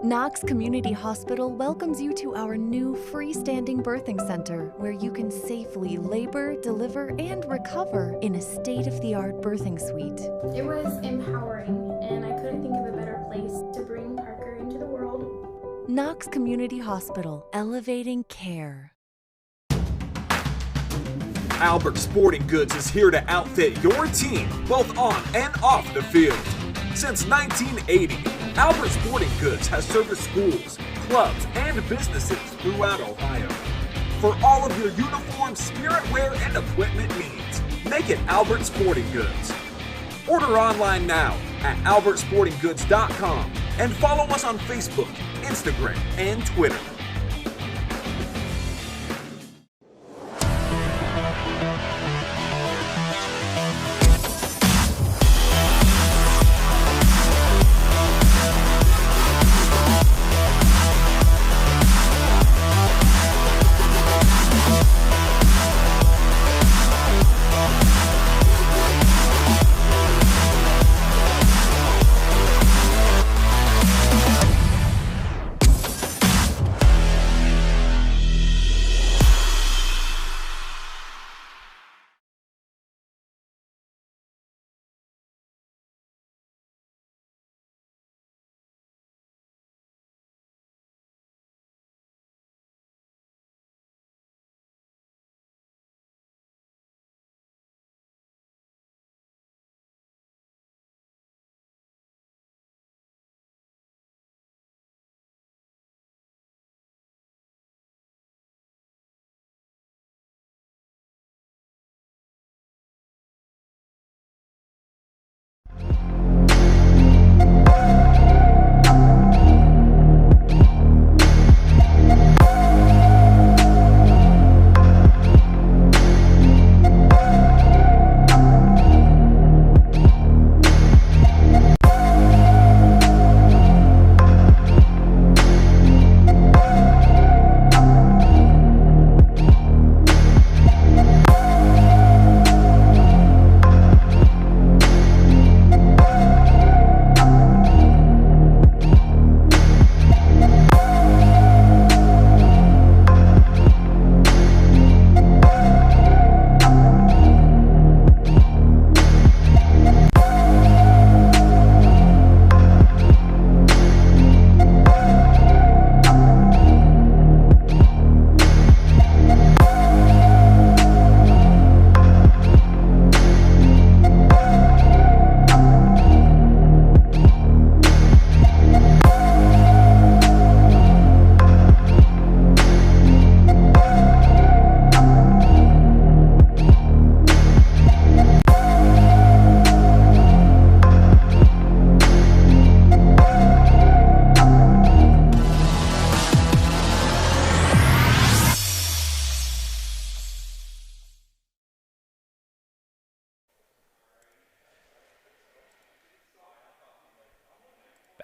Knox Community Hospital welcomes you to our new freestanding birthing center where you can safely labor, deliver, and recover in a state-of-the-art birthing suite. It was empowering, and I couldn't think of a better place to bring Parker into the world. Knox Community Hospital, elevating care. Albert Sporting Goods is here to outfit your team, both on and off the field. Since 1980, Albert Sporting Goods has serviced schools, clubs, and businesses throughout Ohio. For all of your uniform, spirit wear, and equipment needs, make it Albert Sporting Goods. Order online now at albertsportinggoods.com and follow us on Facebook, Instagram, and Twitter.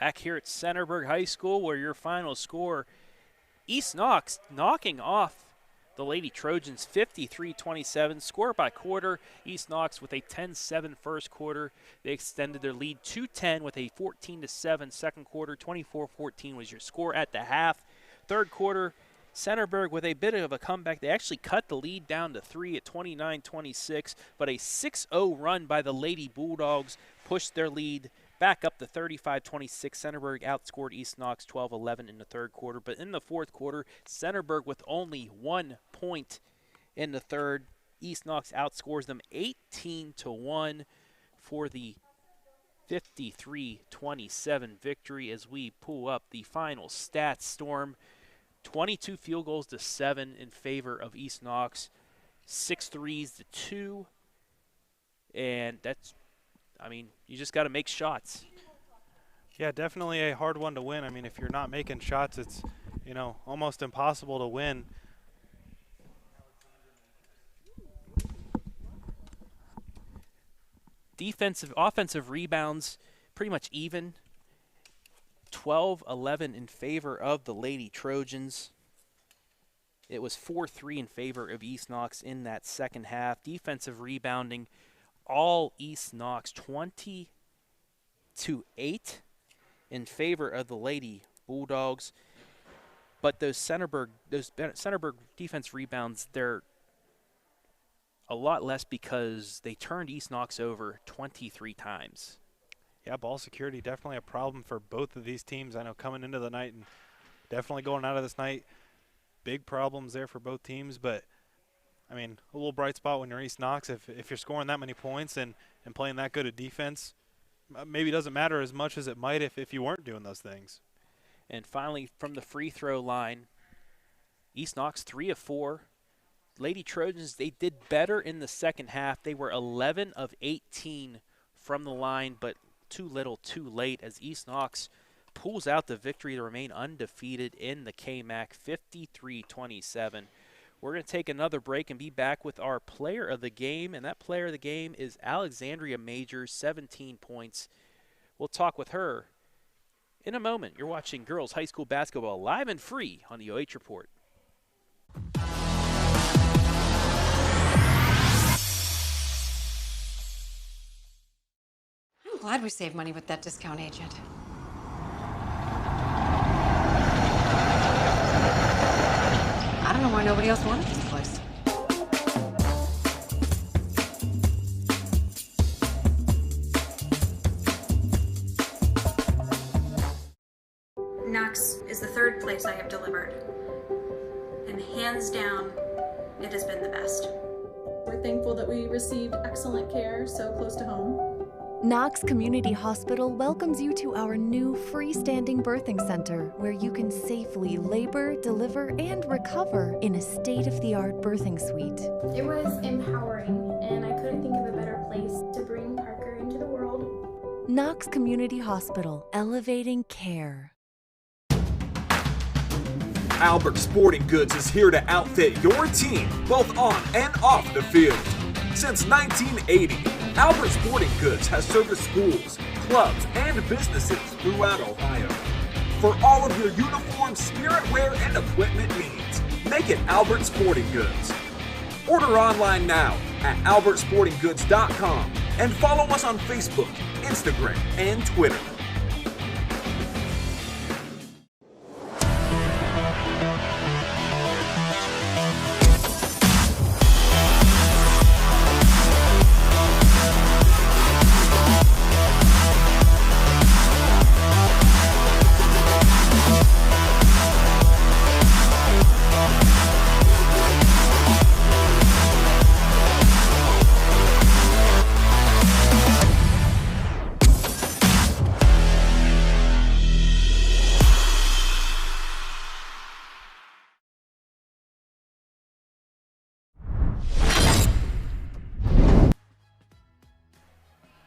Back here at Centerburg High School, where your final score, East Knox knocking off the Lady Trojans 53-27. Score by quarter, East Knox with a 10-7 first quarter. They extended their lead to 10 with a 14-7 second quarter. 24-14 was your score at the half. Third quarter, Centerburg with a bit of a comeback. They actually cut the lead down to 3 at 29-26, but a 6-0 run by the Lady Bulldogs pushed their lead back up to 35-26. Centerburg outscored East Knox 12-11 in the third quarter. But in the fourth quarter, Centerburg with only 1 point in the third. East Knox outscores them 18-1 for the 53-27 victory. As we pull up the final stats, Storm, 22 field goals to 7 in favor of East Knox, 6 threes to 2, and that's, I mean, you just got to make shots. Yeah, definitely a hard one to win. I mean, if you're not making shots, it's, you know, almost impossible to win. Offensive rebounds, pretty much even. 12-11 in favor of the Lady Trojans. It was 4-3 in favor of East Knox in that second half. Defensive rebounding, all East Knox, 20-8 in favor of the Lady Bulldogs. But those Centerburg defense rebounds, they're a lot less because they turned East Knox over 23 times. Yeah, ball security definitely a problem for both of these teams. I know coming into the night and definitely going out of this night, big problems there for both teams. But, I mean, a little bright spot when you're East Knox. If you're scoring that many points and playing that good at defense, maybe it doesn't matter as much as it might if you weren't doing those things. And finally, from the free throw line, East Knox 3 of 4. Lady Trojans, they did better in the second half. They were 11 of 18 from the line, but too little, too late, as East Knox pulls out the victory to remain undefeated in the KMAC, 53-27. We're going to take another break and be back with our player of the game, and that player of the game is Alexandria Majors, 17 points. We'll talk with her in a moment. You're watching girls high school basketball live and free on the OH.Report. I'm glad we saved money with that discount agent. I don't know why nobody else wanted this place. Knox is the third place I have delivered, and hands down, it has been the best. We're thankful that we received excellent care so close to home. Knox Community Hospital welcomes you to our new freestanding birthing center, where you can safely labor, deliver, and recover in a state-of-the-art birthing suite. It was empowering, and I couldn't think of a better place to bring Parker into the world. Knox Community Hospital, elevating care. Albert Sporting Goods is here to outfit your team, both on and off the field. Since 1980, Albert Sporting Goods has serviced schools, clubs, and businesses throughout Ohio. For all of your uniform, spirit wear, and equipment needs, make it Albert Sporting Goods. Order online now at albertsportinggoods.com and follow us on Facebook, Instagram, and Twitter.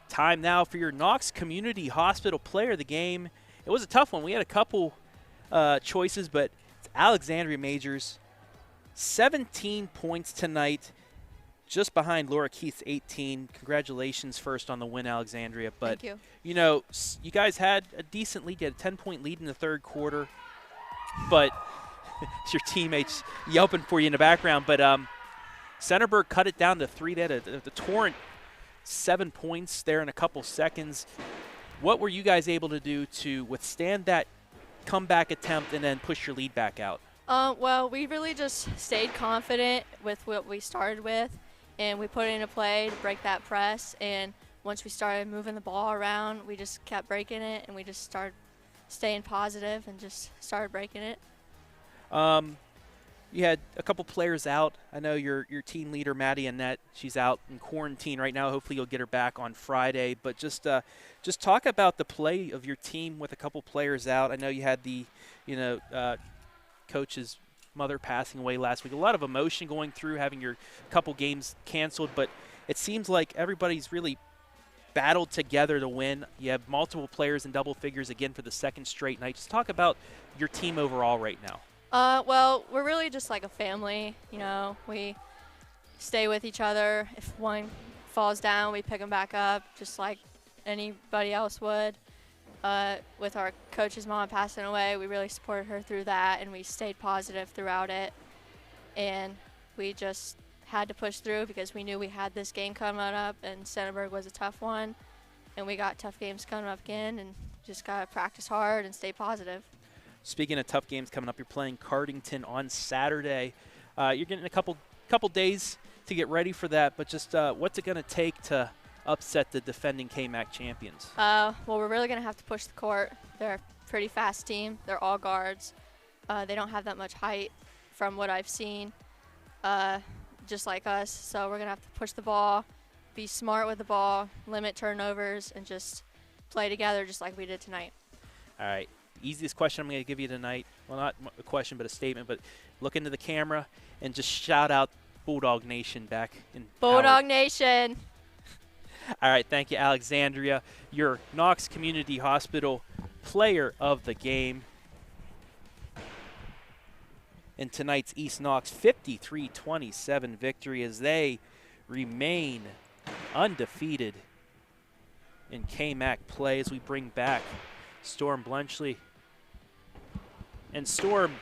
Time now for your Knox Community Hospital player of the game. It was a tough one. We had a couple choices, but it's Alexandria Majors. 17 points tonight. just behind Laura Keith's 18. Congratulations first on the win, Alexandria. But, Thank you. you know, you guys had a decent lead. You had a 10-point lead in the third quarter. But it's your teammates yelping for you in the background. But Centerburg cut it down to 3. They had the torrent 7 points there in a couple seconds. What were you guys able to do to withstand that comeback attempt and then push your lead back out? Well, we really just stayed confident with what we started with, and we put it into play to break that press. And once we started moving the ball around, we just kept breaking it, and we just started staying positive and just started breaking it. You had a couple players out. I know your team leader, Maddie Annette, she's out in quarantine right now. Hopefully you'll get her back on Friday. But just talk about the play of your team with a couple players out. I know you had the, coach's mother passing away last week. A lot of emotion going through having your couple games canceled. But it seems like everybody's really battled together to win. You have multiple players in double figures again for the second straight night. Just talk about your team overall right now. Well, we're really just like a family. You know, we stay with each other. If one falls down, we pick them back up just like anybody else would. With our coach's mom passing away, we really supported her through that, and we stayed positive throughout it. And we just had to push through because we knew we had this game coming up, and Centerburg was a tough one. And we got tough games coming up again, and just got to practice hard and stay positive. Speaking of tough games coming up, you're playing Cardington on Saturday. You're getting a couple days to get ready for that, but just what's it going to take to upset the defending KMAC champions? Well, we're really going to have to push the court. They're a pretty fast team. They're all guards. They don't have that much height from what I've seen, just like us. So we're going to have to push the ball, be smart with the ball, limit turnovers, and just play together just like we did tonight. All right. Easiest question I'm going to give you tonight. Well, not a question, but a statement. But look into the camera and just shout out Bulldog Nation back in Bulldog Howard. Nation. All right. Thank you, Alexandria. Your Knox Community Hospital player of the game. In tonight's East Knox 53-27 victory as they remain undefeated in KMAC play as we bring back Storm Bluntschly. And Storm,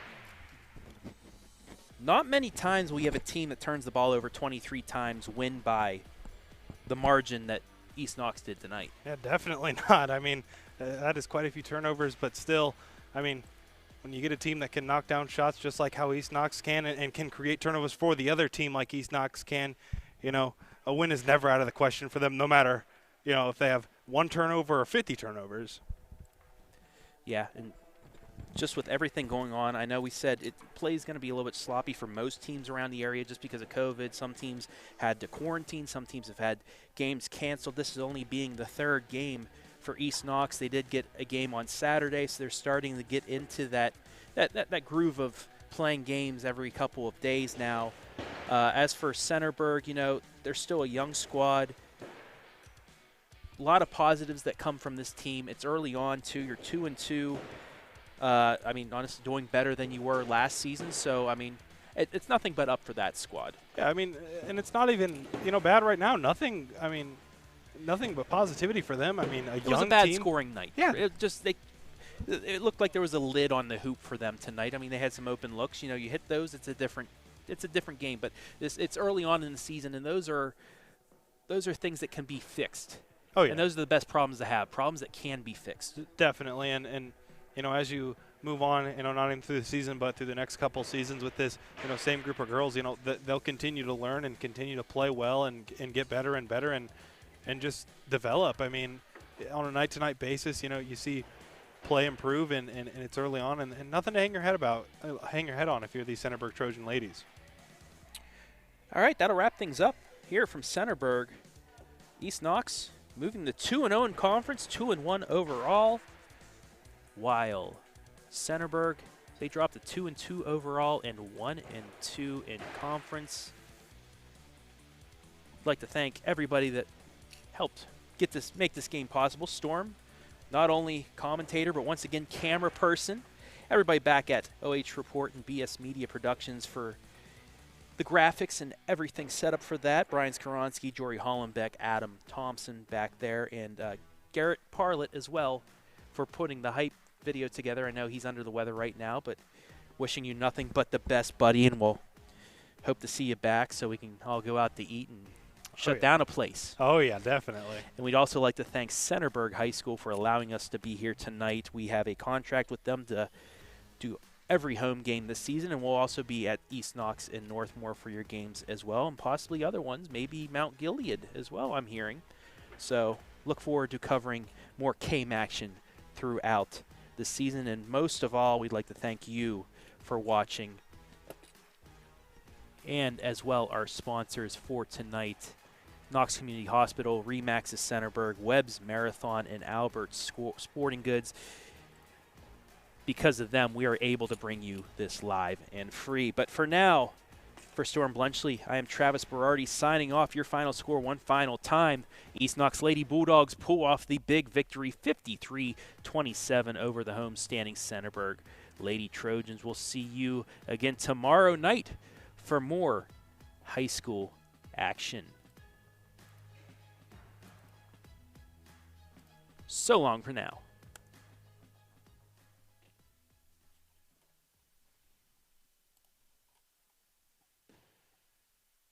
not many times we have a team that turns the ball over 23 times win by the margin that East Knox did tonight. Yeah, definitely not. I mean, that is quite a few turnovers, but still, I mean, when you get a team that can knock down shots just like how East Knox can and can create turnovers for the other team like East Knox can, a win is never out of the question for them, no matter, if they have 1 turnover or 50 turnovers. Yeah, and just with everything going on, I know we said play is going to be a little bit sloppy for most teams around the area just because of COVID. Some teams had to quarantine. Some teams have had games canceled. This is only being the 3rd game for East Knox. They did get a game on Saturday, so they're starting to get into that groove of playing games every couple of days now. As for Centerburg, they're still a young squad. A lot of positives that come from this team. It's early on, too. You're 2-2. I mean, honestly, doing better than you were last season. So, I mean, it's nothing but up for that squad. Yeah, I mean, and it's not even, bad right now. Nothing but positivity for them. I mean, It was a bad team. scoring night. Yeah. It looked like there was a lid on the hoop for them tonight. I mean, they had some open looks. You hit those, it's a different game. But it's early on in the season, and those are things that can be fixed. Oh, yeah. And those are the best problems to have, problems that can be fixed. Definitely. And as you move on, not even through the season, but through the next couple seasons with this, same group of girls, they'll continue to learn and continue to play well and get better and better and just develop. I mean, on a night-to-night basis, you see play improve, and it's early on, and nothing to hang your head on if you're these Centerburg Trojan ladies. All right, that'll wrap things up here from Centerburg. East Knox moving to 2-0 in conference, 2-1 overall, while Centerburg, they dropped to 2-2 overall and 1-2 in conference. I'd like to thank everybody that helped make this game possible. Storm, not only commentator, but once again camera person. Everybody back at OH.Report and BS Media Productions for the graphics and everything set up for that. Brian Skoronsky, Jory Hollenbeck, Adam Thompson back there, and Garrett Parlett as well for putting the hype video together. I know he's under the weather right now, but wishing you nothing but the best, buddy, and we'll hope to see you back so we can all go out to eat and shut down a place. Oh, yeah, definitely. And we'd also like to thank Centerburg High School for allowing us to be here tonight. We have a contract with them to do every home game this season, and we'll also be at East Knox and Northmore for your games as well, and possibly other ones, maybe Mount Gilead as well, I'm hearing. So look forward to covering more KMAC action throughout the season, and most of all, we'd like to thank you for watching, and as well our sponsors for tonight, Knox Community Hospital, Remax's Centerburg, Webb's Marathon, and Albert's Sporting Goods. Because of them, we are able to bring you this live and free. But for now, for Storm Bluntschly, I am Travis Berardi signing off. Your final score one final time. East Knox Lady Bulldogs pull off the big victory, 53-27 over the home-standing Centerburg Lady Trojans. We'll see you again tomorrow night for more high school action. So long for now.